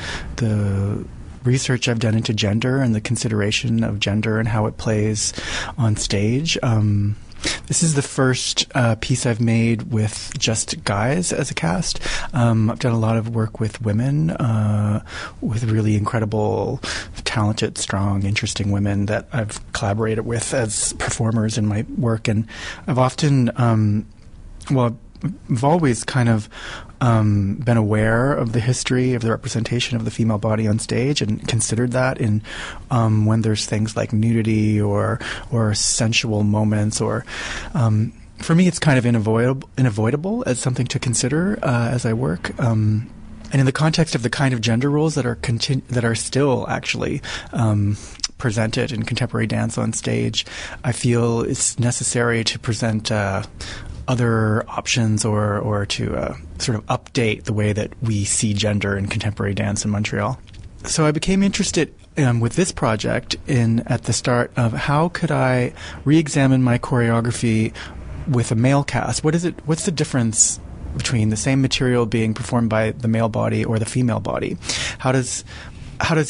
research I've done into gender and the consideration of gender and how it plays on stage. This is the first piece I've made with just guys as a cast. I've done a lot of work with women, with really incredible, talented, strong, interesting women that I've collaborated with as performers in my work. And I've often, I've always kind of been aware of the history of the representation of the female body on stage and considered that in when there's things like nudity or sensual moments or for me it's kind of unavoidable as something to consider as I work. And in the context of the kind of gender roles that are still actually presented in contemporary dance on stage, I feel it's necessary to present other options or to sort of update the way that we see gender in contemporary dance in Montreal. So I became interested with this project at the start of how could I re-examine my choreography with a male cast. What's the difference between the same material being performed by the male body or the female body? How does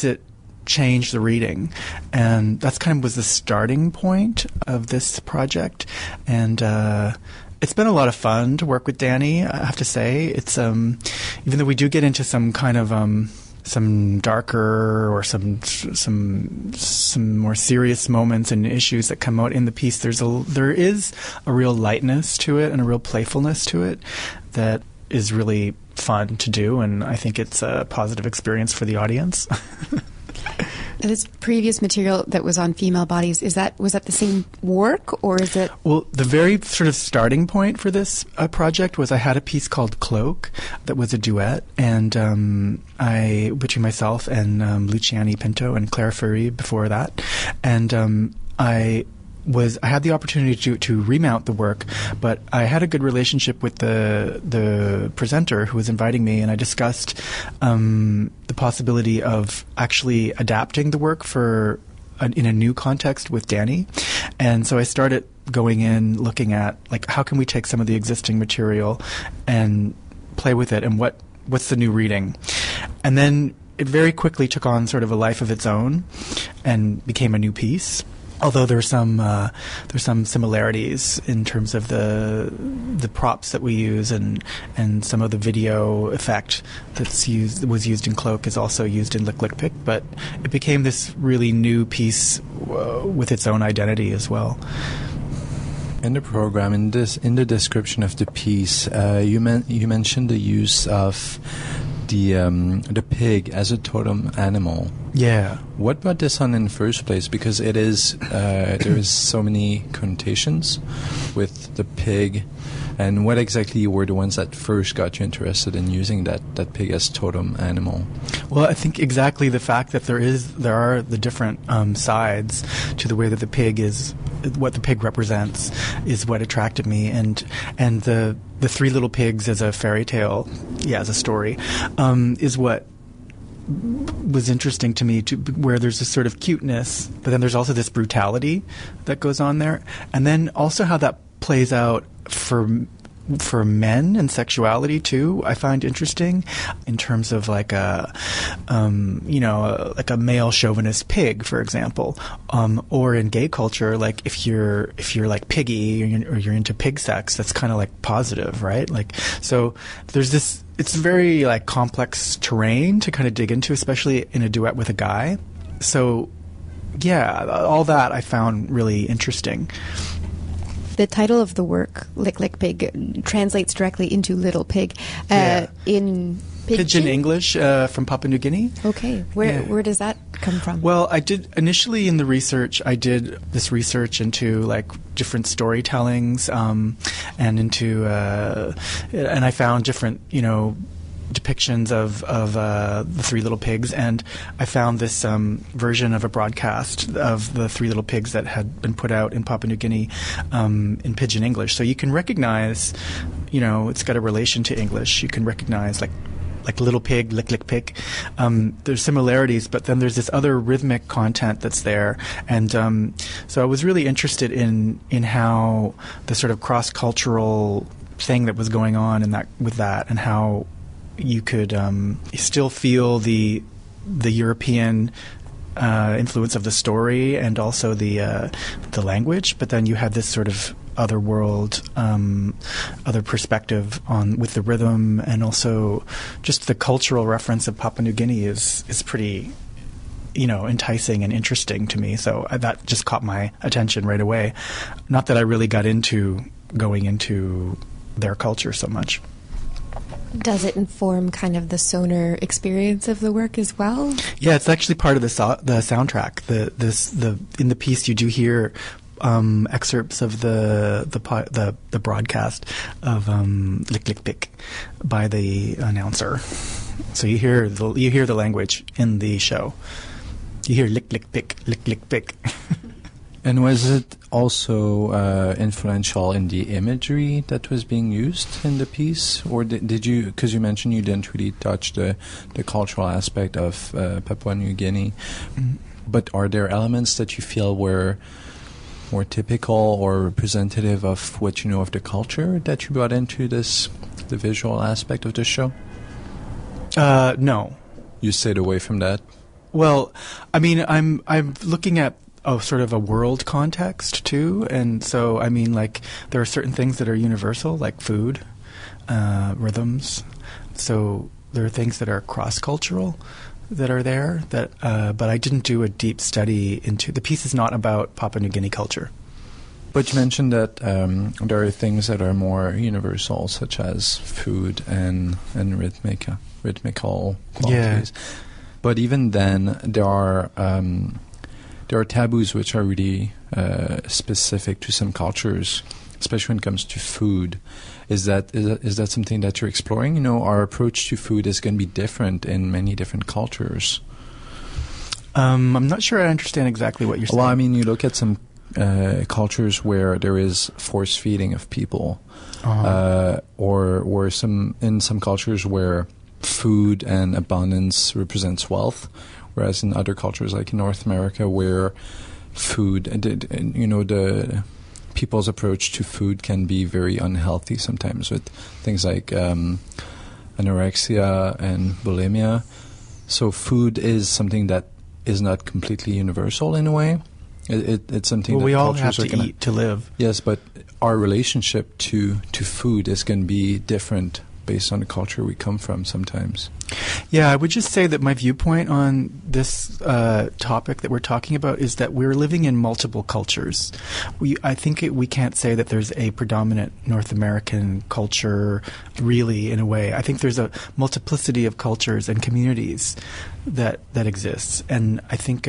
it change the reading? And that's kind of was the starting point of this project. And it's been a lot of fun to work with Danny, I have to say. It's even though we do get into some kind of some darker or some more serious moments and issues that come out in the piece, there is a real lightness to it and a real playfulness to it that is really fun to do, and I think it's a positive experience for the audience. This previous material that was on female bodies, was that the same work, or is it? Well, the very sort of starting point for this project was I had a piece called Cloak that was a duet, and between myself and Luciani Pinto and Claire Furry before that, and I had the opportunity to remount the work, but I had a good relationship with the presenter who was inviting me, and I discussed the possibility of actually adapting the work in a new context with Danny. And so I started going in, looking at how can we take some of the existing material and play with it, and what's the new reading. And then it very quickly took on sort of a life of its own and became a new piece. Although there's some similarities in terms of the props that we use and some of the video effect was used in Cloak is also used in Liklik, but it became this really new piece with its own identity as well. In the program, in the description of the piece, you mentioned the use of the pig as a totem animal. Yeah. What brought this on in the first place? Because it is there is so many connotations with the pig. And what exactly were the ones that first got you interested in using that pig as totem animal? Well, I think exactly the fact that there are the different sides to the way that the pig is, what the pig represents, is what attracted me, and the Three Little Pigs as a fairy tale, as a story, is what was interesting to me, where there's this sort of cuteness, but then there's also this brutality that goes on there, and then also how that plays out for men and sexuality too. I find interesting in terms of like a male chauvinist pig, for example, or in gay culture, like if you're like piggy or you're into pig sex, that's kind of like positive, right? Like, so there's this. It's very like complex terrain to kind of dig into, especially in a duet with a guy. So, yeah, all that I found really interesting. The title of the work, Liklik Pig, translates directly into Little Pig in Pidgin English from Papua New Guinea. Okay. Where does that come from? Well, I did initially in the research, I did this research into like different storytellings and into and I found different, depictions of the Three Little Pigs, and I found this version of a broadcast of the Three Little Pigs that had been put out in Papua New Guinea in Pidgin English. So you can recognize, it's got a relation to English. You can recognize like Little Pig, Liklik Pig. There's similarities, but then there's this other rhythmic content that's there, and so I was really interested in how the sort of cross-cultural thing that was going on with that, and how you could still feel the European influence of the story and also the language, but then you had this sort of other world, other perspective with the rhythm, and also just the cultural reference of Papua New Guinea is pretty, enticing and interesting to me. So that just caught my attention right away. Not that I really got into going into their culture so much. Does it inform kind of the sonar experience of the work as well? Yeah, it's actually part of the soundtrack. In the piece you do hear excerpts of the broadcast of Liklik Pik by the announcer. So you hear the language in the show. You hear Liklik Pik, Liklik Pik. And was it also influential in the imagery that was being used in the piece? Or did you, because you mentioned you didn't really touch the cultural aspect of Papua New Guinea, but are there elements that you feel were more typical or representative of what you know of the culture that you brought into the visual aspect of the show? No. You stayed away from that? Well, I mean, I'm looking at sort of a world context too, and so I mean, like, there are certain things that are universal, like food, rhythms. So there are things that are cross-cultural that are there. But I didn't do a deep study into the piece. Is not about Papua New Guinea culture. But you mentioned that there are things that are more universal, such as food and rhythmical qualities. Yeah. But even then, there are taboos which are really specific to some cultures, especially when it comes to food. Is that something that you're exploring? Our approach to food is going to be different in many different cultures. I'm not sure I understand exactly what you're saying. Well, I mean, you look at some cultures where there is force feeding of people, or in some cultures where food and abundance represents wealth. Whereas in other cultures, like in North America, where food, the people's approach to food can be very unhealthy sometimes, with things like anorexia and bulimia. So food is something that is not completely universal in a way. It's something that we all cultures have to eat to live. Yes, but our relationship to food is going to be different based on the culture we come from sometimes. Yeah, I would just say that my viewpoint on this topic that we're talking about is that we're living in multiple cultures. I think we can't say that there's a predominant North American culture, really, in a way. I think there's a multiplicity of cultures and communities that exists, and I think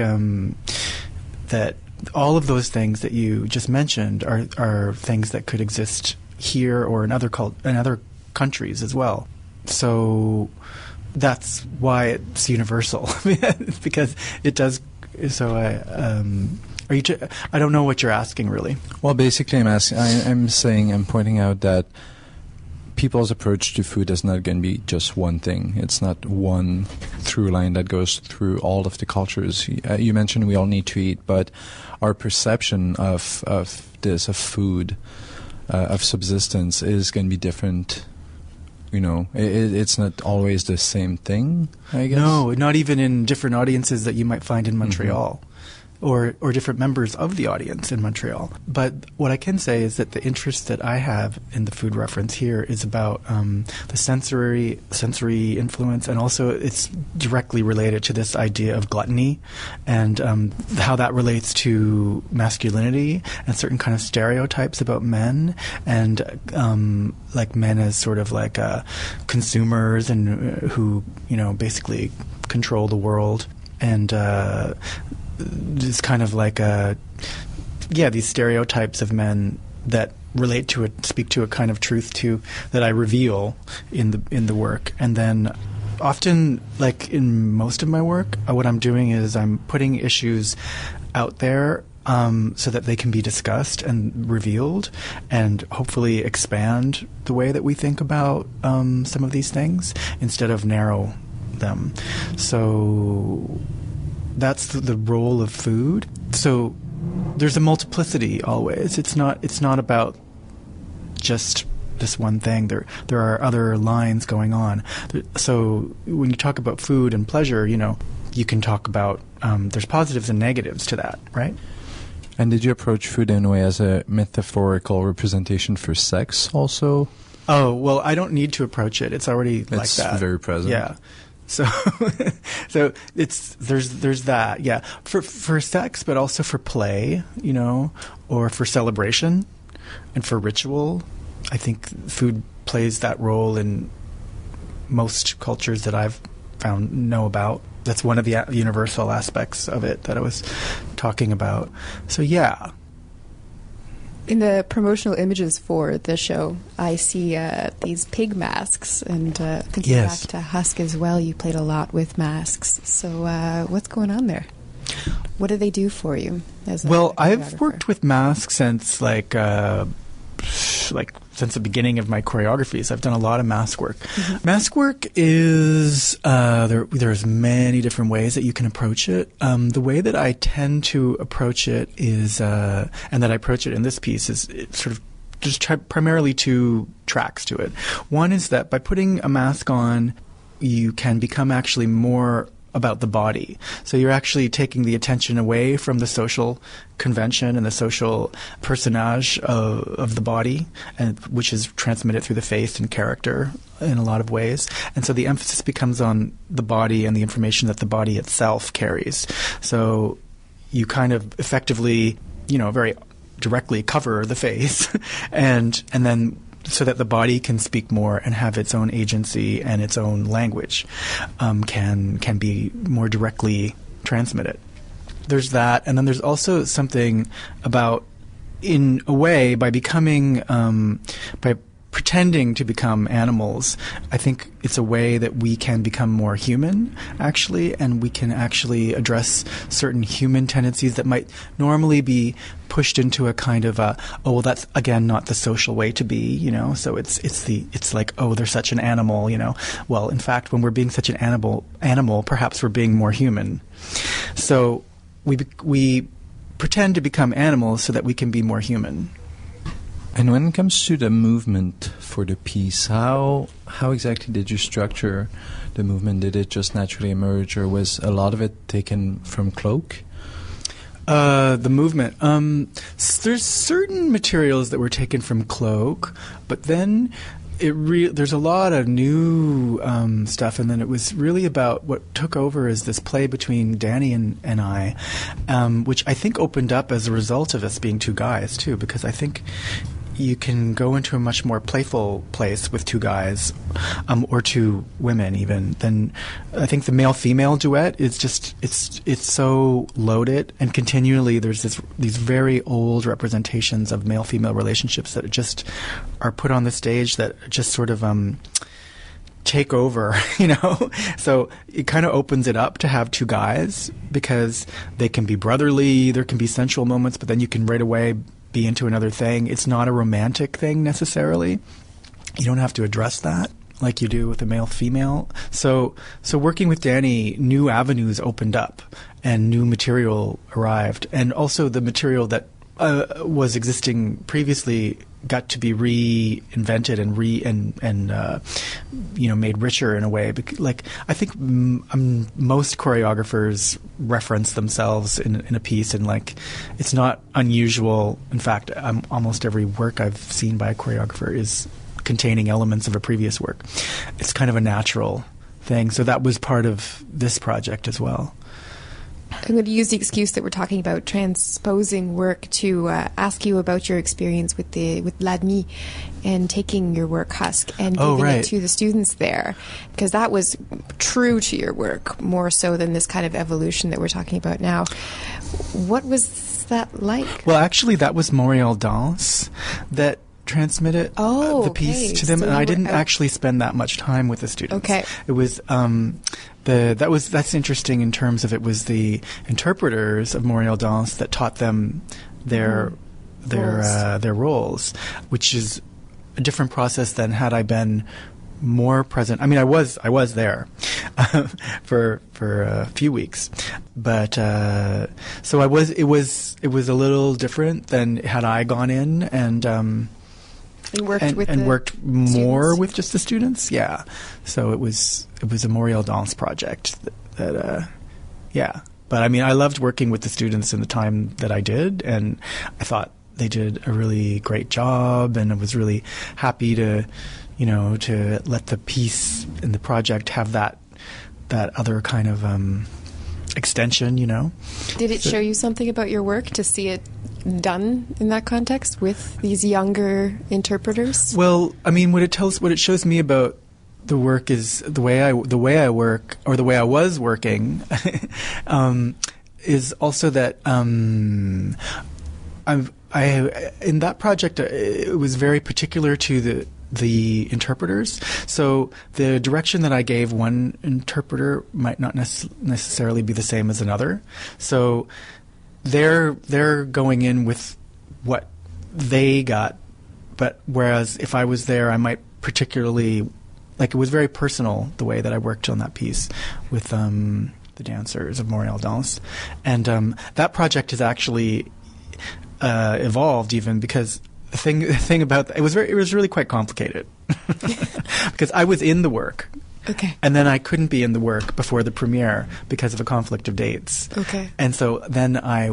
that all of those things that you just mentioned are things that could exist here or in other countries as well. So that's why it's universal, because it does. So I don't know what you're asking, really. Well, basically, I'm pointing out that people's approach to food is not going to be just one thing. It's not one through line that goes through all of the cultures. You mentioned we all need to eat, but our perception of food, of subsistence, is going to be different. It's not always the same thing, I guess. No, not even in different audiences that you might find in Montreal. Or different members of the audience in Montreal. But what I can say is that the interest that I have in the food reference here is about the sensory influence, and also it's directly related to this idea of gluttony and how that relates to masculinity and certain kind of stereotypes about men, and like men as sort of like consumers and who basically control the world, and it's kind of like these stereotypes of men that relate to it, speak to a kind of truth too, that I reveal in the work. And then often, like in most of my work, what I'm doing is I'm putting issues out there so that they can be discussed and revealed, and hopefully expand the way that we think about some of these things instead of narrow them. So that's the role of food. So there's a multiplicity always. It's not about just this one thing. There are other lines going on. So when you talk about food and pleasure, you can talk about there's positives and negatives to that, right? And did you approach food in a way as a metaphorical representation for sex also? Oh, well, I don't need to approach it. It's already like that. It's very present. Yeah. So there's that, yeah, for sex, but also for play, or for celebration and for ritual. I think food plays that role in most cultures that I've know about. That's one of the universal aspects of it that I was talking about. So yeah. In the promotional images for the show, I see these pig masks, and thinking back to Husk as well, you played a lot with masks. So what's going on there? What do they do for you? Well, I've worked with masks since since the beginning of my choreographies. I've done a lot of mask work. Mm-hmm. Mask work is there's many different ways that you can approach it. The way that I tend to approach it is, and that I approach it in this piece, is sort of just primarily two tracks to it. One is that by putting a mask on, you can become actually more about the body. So you're actually taking the attention away from the social convention and the social personage of the body, and which is transmitted through the face and character in a lot of ways. And so the emphasis becomes on the body and the information that the body itself carries. So you kind of effectively, very directly cover the face and then so that the body can speak more and have its own agency and its own language, can be more directly transmitted. There's that, and then there's also something about, in a way, by becoming, by pretending to become animals, I think it's a way that we can become more human, actually, and we can actually address certain human tendencies that might normally be pushed into a kind of that's again not the social way to be, So it's like, they're such an animal, Well, in fact, when we're being such an animal, perhaps we're being more human. So we pretend to become animals so that we can be more human. And when it comes to the movement for the piece, how exactly did you structure the movement? Did it just naturally emerge, or was a lot of it taken from Cloak? The movement. There's certain materials that were taken from Cloak, but then there's a lot of new stuff, and then it was really about what took over is this play between Danny and I, which I think opened up as a result of us being two guys too, because I think you can go into a much more playful place with two guys, or two women even. Than I think the male-female duet is just it's so loaded, and continually there's these very old representations of male-female relationships that just are put on the stage that just sort of take over, So it kind of opens it up to have two guys, because they can be brotherly, there can be sensual moments, but then you can right away be into another thing. It's not a romantic thing necessarily. You don't have to address that like you do with a male-female. So working with Danny, new avenues opened up and new material arrived, and also the material that was existing previously got to be reinvented and made richer in a way. Like I think most choreographers reference themselves in a piece, and like it's not unusual. In fact, almost every work I've seen by a choreographer is containing elements of a previous work. It's kind of a natural thing. So that was part of this project as well. I'm going to use the excuse that we're talking about transposing work to ask you about your experience with L'Admi and taking your work Husk and giving it to the students there, because that was true to your work more so than this kind of evolution that we're talking about now. What was that like? Well, actually, that was Montréal Danse that transmitted the piece to them, and I didn't actually spend that much time with the students. Okay, it was. That's interesting in terms of it was the interpreters of Montréal Danse that taught them their roles, which is a different process than had I been more present. I mean, I was there for a few weeks, but so I was. It was a little different than had I gone in and worked more with just the students. Yeah, so it was a Montréal Danse project that But I mean, I loved working with the students in the time that I did, and I thought they did a really great job, and I was really happy to let the piece in the project have that other kind of extension. Did it show you something about your work to see it done in that context with these younger interpreters? Well, I mean, what it shows me about the work is the way I work, or the way I was working, is also that in that project it was very particular to the interpreters. So the direction that I gave one interpreter might not necessarily be the same as another. So they're going in with what they got, but whereas if I was there, I might particularly, like, it was very personal the way that I worked on that piece with the dancers of Montréal Danse, and that project has actually evolved even, because the thing about it was really quite complicated because I was in the work. Okay. And then I couldn't be in the work before the premiere because of a conflict of dates. Okay. And so then I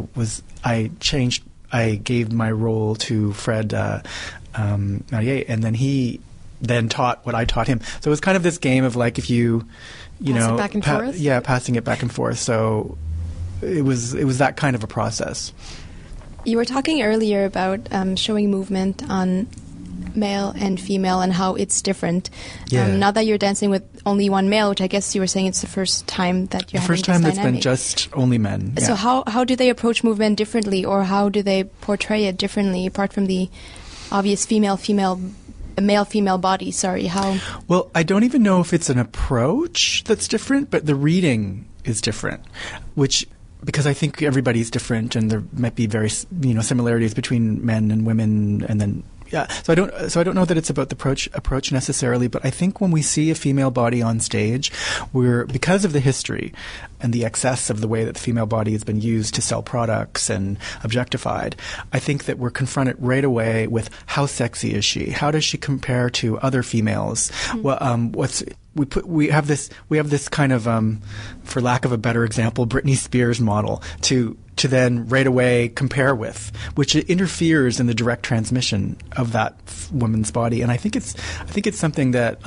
gave my role to Fred Marier, and then he taught what I taught him. So it was kind of this game of, like, if you it back and forth? Yeah, passing it back and forth. So it was that kind of a process. You were talking earlier about showing movement on male and female and how it's different. Yeah. Now that you're dancing with only one male, which I guess you were saying it's the first time that you're having this dynamic. The first time that's been just only men. Yeah. So how do they approach movement differently, or how do they portray it differently, apart from the obvious male-female body? Sorry, how? Well, I don't even know if it's an approach that's different, but the reading is different, because I think everybody's different, and there might be very similarities between men and women, and then. Yeah, so I don't know that it's about the approach necessarily, but I think when we see a female body on stage, because of the history and the excess of the way that the female body has been used to sell products and objectified, I think that we're confronted right away with how sexy is she? How does she compare to other females? Mm-hmm. Well, we have this kind of, for lack of a better example, Britney Spears model to to then right away compare with, which interferes in the direct transmission of that woman's body. And I think it's something that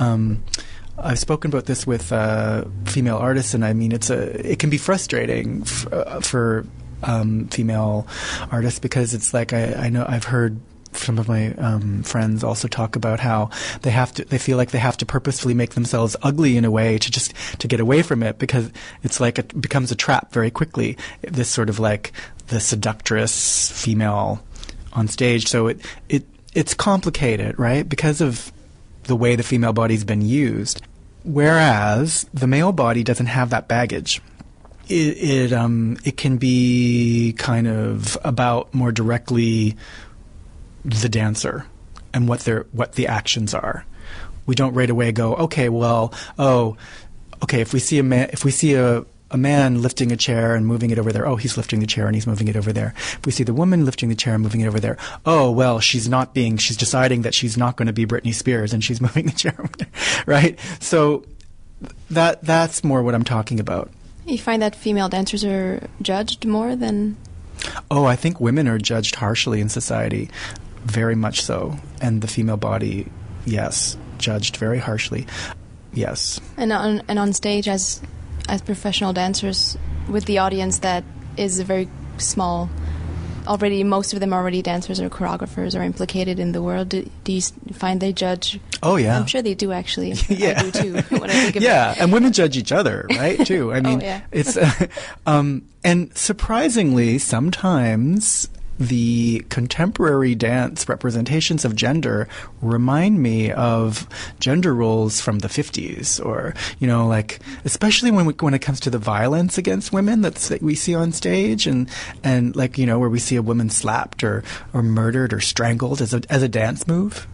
I've spoken about this with female artists, and I mean it can be frustrating for female artists, because it's like I know I've heard some of my friends also talk about how they feel like they have to purposefully make themselves ugly in a way to get away from it, because it's like it becomes a trap very quickly, this sort of like the seductress female on stage. So it's complicated, right, because of the way the female body's been used, whereas the male body doesn't have that baggage. It can be kind of about more directly the dancer and what the actions are. We don't right away go, okay, if we see a man lifting a chair and moving it over there, he's lifting the chair and he's moving it over there. If we see the woman lifting the chair and moving it over there, she's deciding that she's not going to be Britney Spears and she's moving the chair over there, right? So that's more what I'm talking about. You find that female dancers are judged more than... I think women are judged harshly in society, very much so. And the female body, yes, judged very harshly, yes. And on stage as professional dancers, with the audience that is a very small... Already, most of them are already dancers or choreographers or implicated in the world. Do you find they judge? Oh, yeah. I'm sure they do, actually. Yeah. I do, too, when I think of it. Yeah, and women judge each other, right, too? I mean, yeah. It's... and surprisingly, sometimes the contemporary dance representations of gender remind me of gender roles from the 50s, or, like, especially when it comes to the violence against women that we see on stage, and like, where we see a woman slapped or murdered or strangled as a dance move.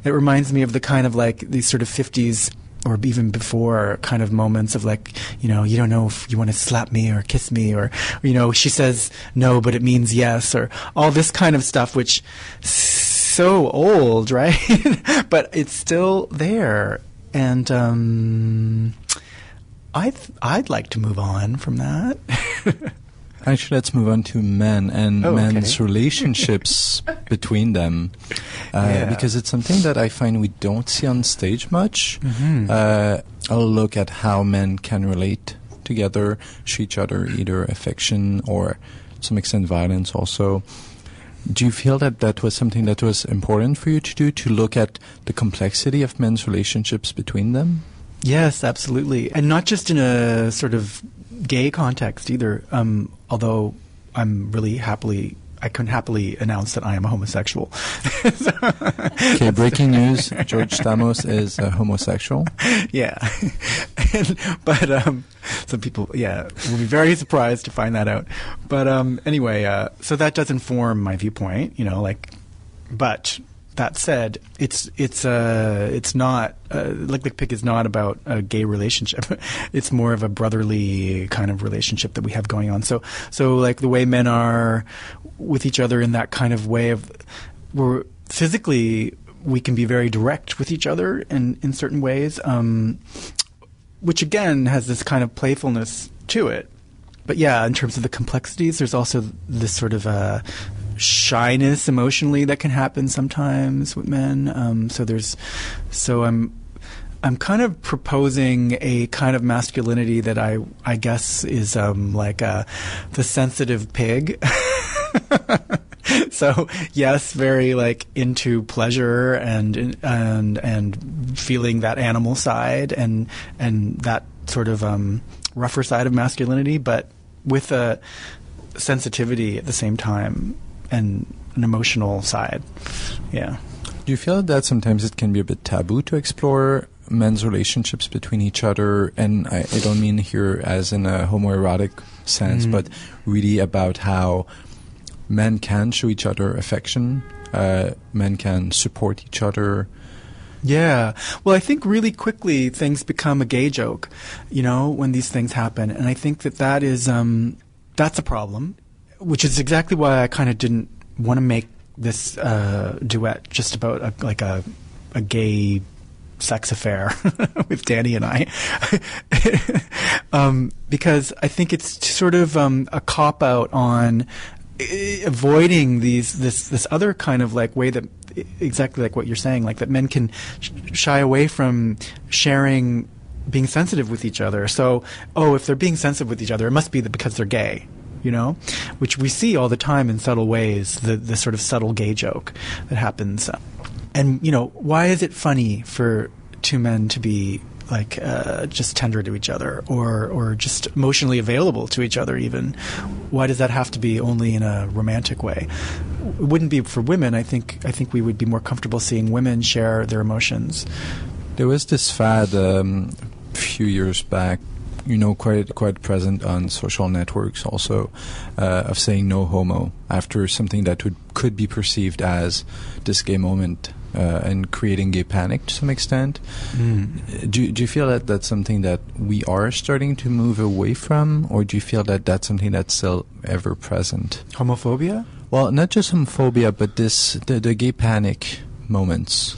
It reminds me of the kind of like these sort of 50s or even before kind of moments of like, you don't know if you want to slap me or kiss me, or she says no, but it means yes, or all this kind of stuff, which so old, right? But it's still there. And I'd like to move on from that. Actually, let's move on to men and men's relationships between them, because it's something that I find we don't see on stage much. Mm-hmm. I'll look at how men can relate together, show each other either affection or, to some extent, violence also. Do you feel that was something that was important for you to do, to look at the complexity of men's relationships between them? Yes, absolutely. And not just in a sort of gay context either, although I can happily announce that I am a homosexual. Okay, breaking news, George Stamos is a homosexual. Yeah. But some people, will be very surprised to find that out. But anyway, so that does inform my viewpoint, but that said, it's not Liklik is not about a gay relationship. It's more of a brotherly kind of relationship that we have going on. So like the way men are with each other in that kind of way of, we're physically, we can be very direct with each other in certain ways, which again has this kind of playfulness to it. But yeah, in terms of the complexities, there's also this sort of shyness emotionally that can happen sometimes with men. So I'm kind of proposing a kind of masculinity that I guess is like the sensitive pig. So yes, very like into pleasure and feeling that animal side and that sort of rougher side of masculinity, but with a sensitivity at the same time and an emotional side. Yeah. Do you feel that sometimes it can be a bit taboo to explore men's relationships between each other? And I don't mean here as in a homoerotic sense, but really about how men can show each other affection, men can support each other. Yeah. Well, I think really quickly things become a gay joke, when these things happen. And I think that is, that's a problem, which is exactly why I kind of didn't want to make this duet just about a gay sex affair with Danny and I, because I think it's sort of a cop out on avoiding this other kind of like way that, exactly like what you're saying, like that men can shy away from sharing, being sensitive with each other. So, if they're being sensitive with each other, it must be because they're gay, which we see all the time in subtle ways, the sort of subtle gay joke that happens. And, why is it funny for two men to be like just tender to each other or just emotionally available to each other even? Why does that have to be only in a romantic way? It wouldn't be for women. I think we would be more comfortable seeing women share their emotions. There was this fad a few years back, quite present on social networks also, of saying no homo after something that could be perceived as this gay moment, and creating gay panic to some extent. Do you feel that that's something that we are starting to move away from, or do you feel that that's something that's still ever present? Homophobia? Well, not just homophobia, but the gay panic moments,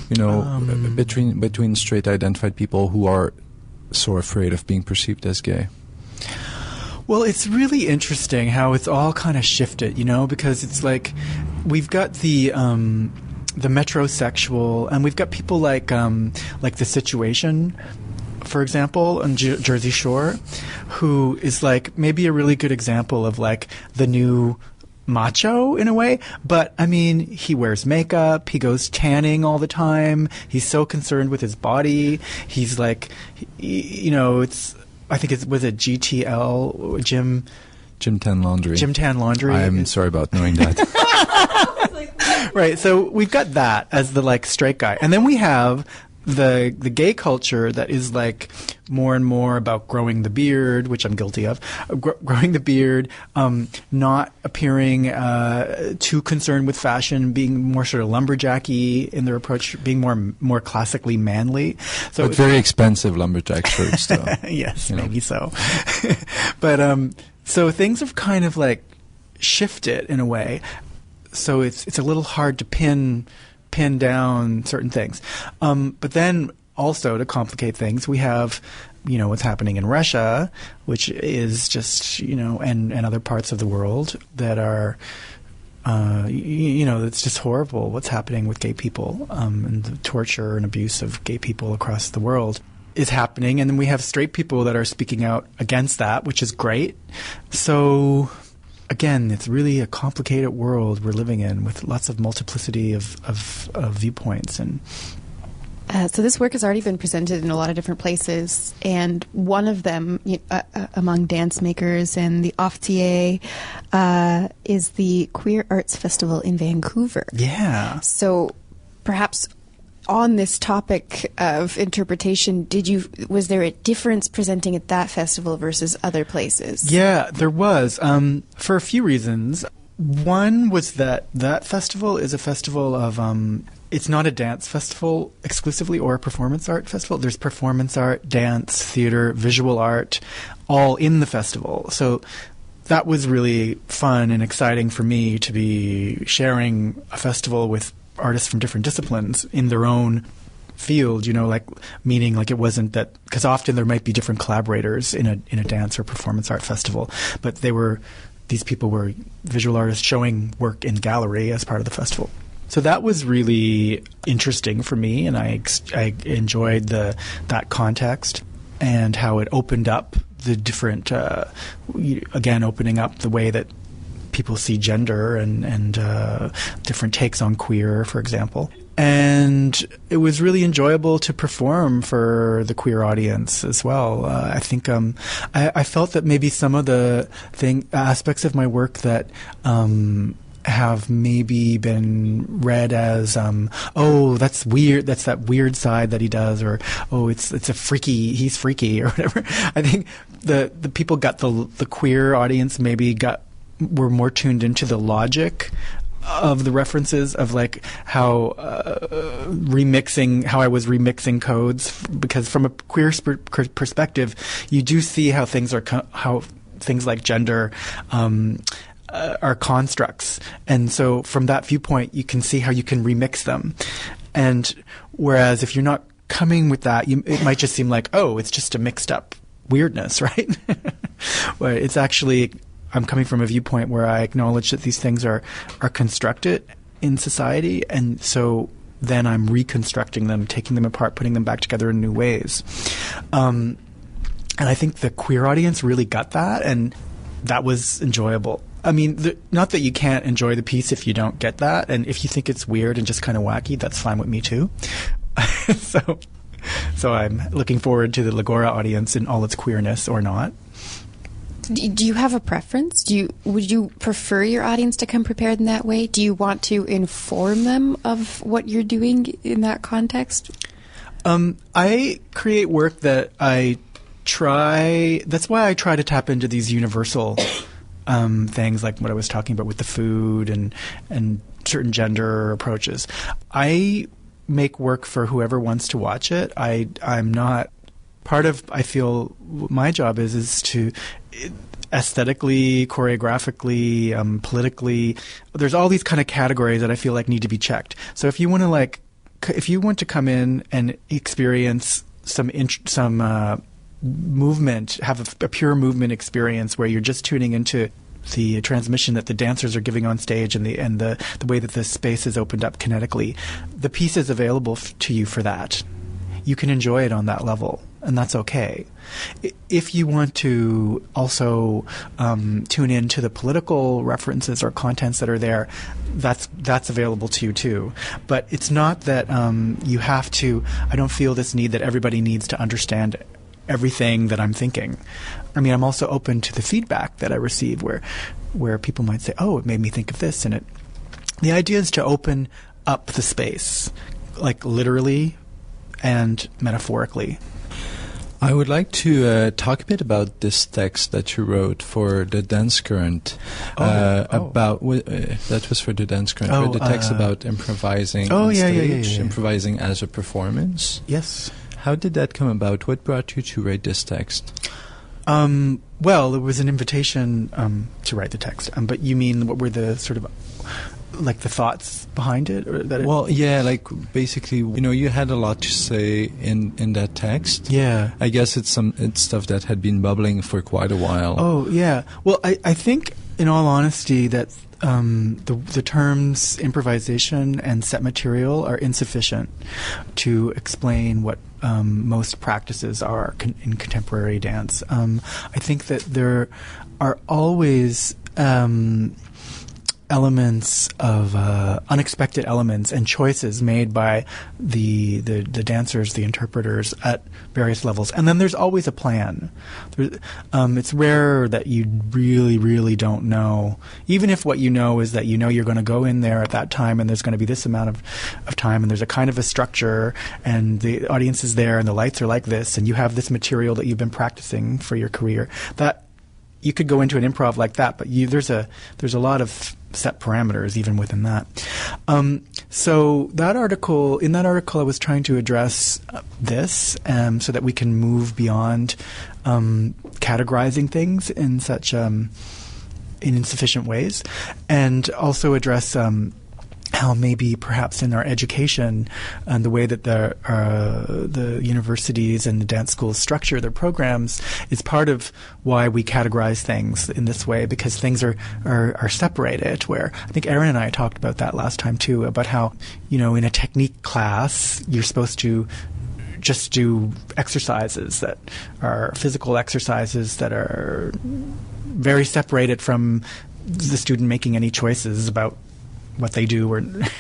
between straight identified people who are so afraid of being perceived as gay. Well, it's really interesting how it's all kind of shifted, because it's like we've got the metrosexual, and we've got people like The Situation, for example, on Jersey Shore, who is like maybe a really good example of like the new macho in a way. But I mean, he wears makeup, he goes tanning all the time, he's so concerned with his body. He's like, I think was it GTL, Gym Tan Laundry. Gym Tan Laundry. I'm sorry about knowing that. Right, so we've got that as the like straight guy, and then we have the gay culture that is like more and more about growing the beard, which I'm guilty of, growing the beard, not appearing too concerned with fashion, being more sort of lumberjacky in their approach, being more classically manly. So but very expensive lumberjack shirts, though. Yes, maybe so. But so things have kind of like shifted in a way. So it's a little hard to pin down certain things. But then also to complicate things, we have, what's happening in Russia, which is just, and other parts of the world that are, it's just horrible what's happening with gay people, and the torture and abuse of gay people across the world is happening. And then we have straight people that are speaking out against that, which is great. So again, it's really a complicated world we're living in with lots of multiplicity of viewpoints. And so this work has already been presented in a lot of different places, and one of them among dance makers and the Oftier is the Queer Arts Festival in Vancouver. Yeah. So perhaps on this topic of interpretation, was there a difference presenting at that festival versus other places? Yeah, there was, for a few reasons. One was that festival is a festival of, it's not a dance festival exclusively or a performance art festival. There's performance art, dance, theater, visual art, all in the festival. So that was really fun and exciting for me to be sharing a festival with artists from different disciplines in their own field, meaning like it wasn't that, because often there might be different collaborators in a dance or performance art festival, but these people were visual artists showing work in gallery as part of the festival. So that was really interesting for me, and I enjoyed that context and how it opened up the different, again, opening up the way that people see gender and different takes on queer, for example. And it was really enjoyable to perform for the queer audience as well. I think I felt that maybe some of the aspects of my work that have maybe been read as that's weird, that's that weird side that he does, or it's a he's freaky or whatever. I think the people got the queer audience maybe were more tuned into the logic of the references of like how I was remixing codes, because from a queer perspective, you do see how things like gender are constructs, and so from that viewpoint, you can see how you can remix them. And whereas if you're not coming with that, it might just seem like, oh, it's just a mixed up weirdness, right? Where it's actually, I'm coming from a viewpoint where I acknowledge that these things are constructed in society, and so then I'm reconstructing them, taking them apart, putting them back together in new ways. And I think the queer audience really got that, and that was enjoyable. I mean, not that you can't enjoy the piece if you don't get that, and if you think it's weird and just kind of wacky, that's fine with me too. So I'm looking forward to the Lagora audience in all its queerness, or not. Do you have a preference? Would you prefer your audience to come prepared in that way? Do you want to inform them of what you're doing in that context? I create work that that's why I try to tap into these universal things, like what I was talking about with the food and certain gender approaches. I make work for whoever wants to watch it. I'm not part of, I feel my job is to aesthetically, choreographically, politically, there's all these kind of categories that I feel like need to be checked. So if you want to come in and experience some movement, have a pure movement experience where you're just tuning into the transmission that the dancers are giving on stage and the way that the space is opened up kinetically, the piece is available to you for that. You can enjoy it on that level, and that's okay. If you want to also tune into the political references or contents that are there, that's available to you too. But it's not that you have to. I don't feel this need that everybody needs to understand everything that I'm thinking. I mean, I'm also open to the feedback that I receive where people might say, oh, it made me think of this. And the idea is to open up the space, like literally and metaphorically. I would like to talk a bit about this text that you wrote for the Dance Current. That was for the Dance Current. The text about improvising on stage, improvising as a performance. Yes. How did that come about? What brought you to write this text? Well, it was an invitation to write the text. But you mean what were the sort of like the thoughts behind it? Like basically, you had a lot to say in that text. Yeah. I guess it's stuff that had been bubbling for quite a while. Oh, yeah. Well, I think, in all honesty, that the terms improvisation and set material are insufficient to explain what most practices are in contemporary dance. I think that there are always elements of unexpected elements and choices made by the dancers, the interpreters at various levels, and then there's always a plan. It's rare that you really, really don't know, even if what you know is that you're going to go in there at that time and there's going to be this amount of time and there's a kind of a structure and the audience is there and the lights are like this and you have this material that you've been practicing for your career. That you could go into an improv like that, but there's a lot of set parameters even within that. So in that article, I was trying to address this so that we can move beyond categorizing things in such in insufficient ways, and also address how maybe perhaps in our education and the way that the universities and the dance schools structure their programs is part of why we categorize things in this way, because things are separated, where I think Erin and I talked about that last time too, about how, in a technique class you're supposed to just do exercises that are physical exercises that are very separated from the student making any choices about what they do, or and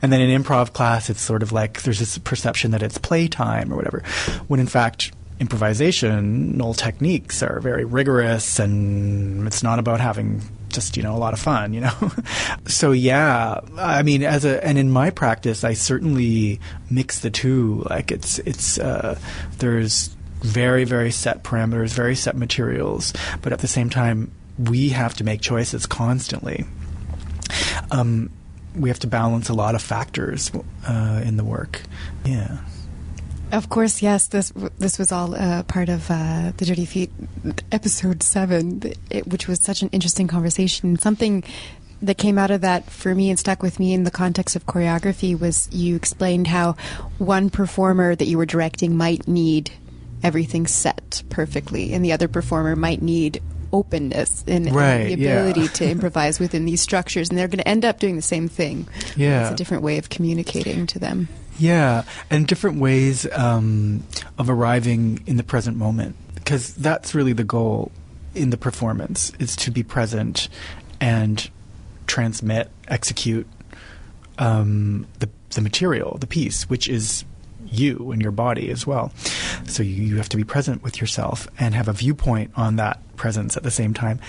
then in improv class it's sort of like there's this perception that it's playtime or whatever, when in fact improvisational techniques are very rigorous and it's not about having just a lot of fun. So yeah, I mean, and in my practice I certainly mix the two. Like it's there's very, very set parameters, very set materials, but at the same time we have to make choices constantly. We have to balance a lot of factors in the work. Yeah. Of course, yes. This was all part of the Dirty Feet episode 7, which was such an interesting conversation. Something that came out of that for me and stuck with me in the context of choreography was you explained how one performer that you were directing might need everything set perfectly, and the other performer might need openness and the ability to improvise within these structures, and they're going to end up doing the same thing. Yeah. It's a different way of communicating to them. Yeah, and different ways of arriving in the present moment, because that's really the goal in the performance, is to be present and transmit, execute the material, the piece, which is you and your body as well. So you have to be present with yourself and have a viewpoint on that presence at the same time.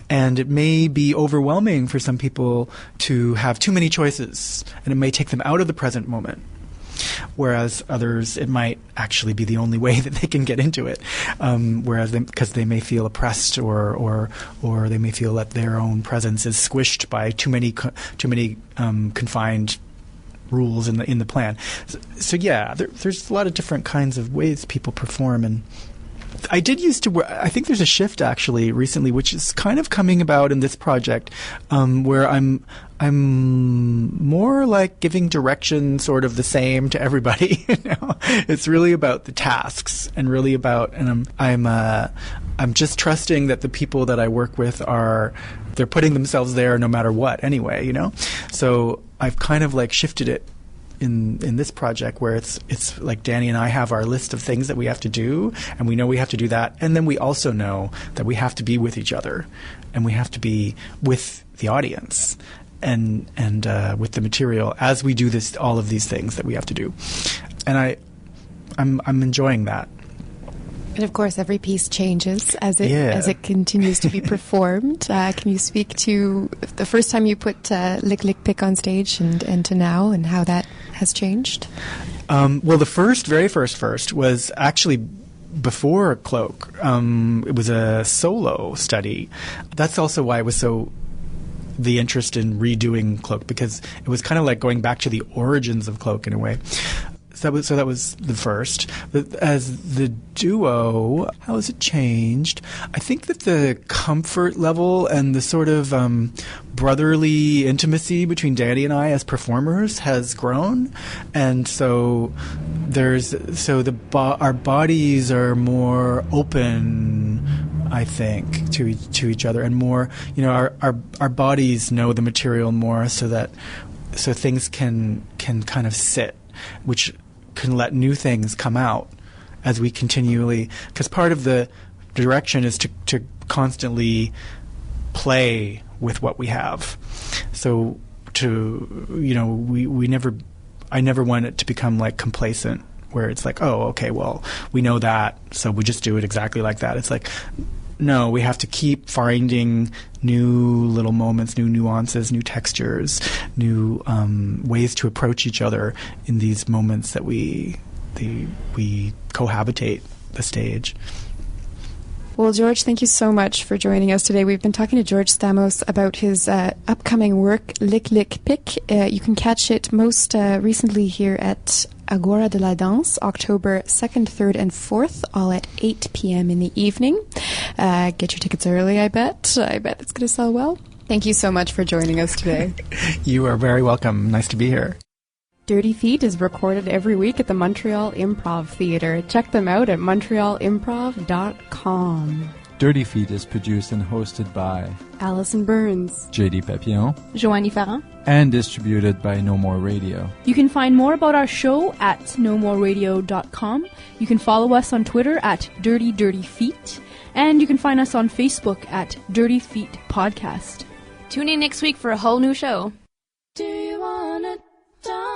And it may be overwhelming for some people to have too many choices, and it may take them out of the present moment. Whereas others, it might actually be the only way that they can get into it. Because they may feel oppressed, or they may feel that their own presence is squished by too many confined rules in the plan. So yeah, there's a lot of different kinds of ways people perform, and I did used to work. I think there's a shift actually recently, which is kind of coming about in this project, where I'm more like giving direction, sort of the same to everybody. You know, it's really about the tasks, and really about, and I'm just trusting that the people that I work with they're putting themselves there no matter what anyway. You know, so I've kind of like shifted it in this project, where it's like Danny and I have our list of things that we have to do, and we know we have to do that, and then we also know that we have to be with each other, and we have to be with the audience, and with the material as we do all of these things that we have to do, and I'm enjoying that. And of course, every piece changes as it continues to be performed. Can you speak to the first time you put Liklik on stage and to now, and how that has changed? Well, the very first was actually before Cloak. It was a solo study. That's also why it was the interest in redoing Cloak, because it was kind of like going back to the origins of Cloak in a way. So that was the first. As the duo, how has it changed? I think that the comfort level and the sort of brotherly intimacy between Danny and I as performers has grown, and so our bodies are more open, I think, to each other, and more, you know, our bodies know the material more, so things can kind of sit, which can let new things come out as we continually, because part of the direction is to constantly play with what we have. So I never want it to become like complacent, where it's like, oh, okay, well, we know that, so we just do it exactly like that. It's like, no, we have to keep finding new little moments, new nuances, new textures, new ways to approach each other in these moments that we cohabitate the stage. Well, George, thank you so much for joining us today. We've been talking to George Stamos about his upcoming work, Liklik. You can catch it most recently here at Agora de la Danse, October 2nd, 3rd, and 4th, all at 8 p.m. in the evening. Get your tickets early, I bet. I bet it's going to sell well. Thank you so much for joining us today. You are very welcome. Nice to be here. Dirty Feet is recorded every week at the Montreal Improv Theatre. Check them out at montrealimprov.com. Dirty Feet is produced and hosted by Alison Burns, JD Papillon, Joanie Farran, and distributed by No More Radio. You can find more about our show at nomoreradio.com. You can follow us on Twitter at Dirty Dirty Feet, and you can find us on Facebook at Dirty Feet Podcast. Tune in next week for a whole new show. Do you wanna die?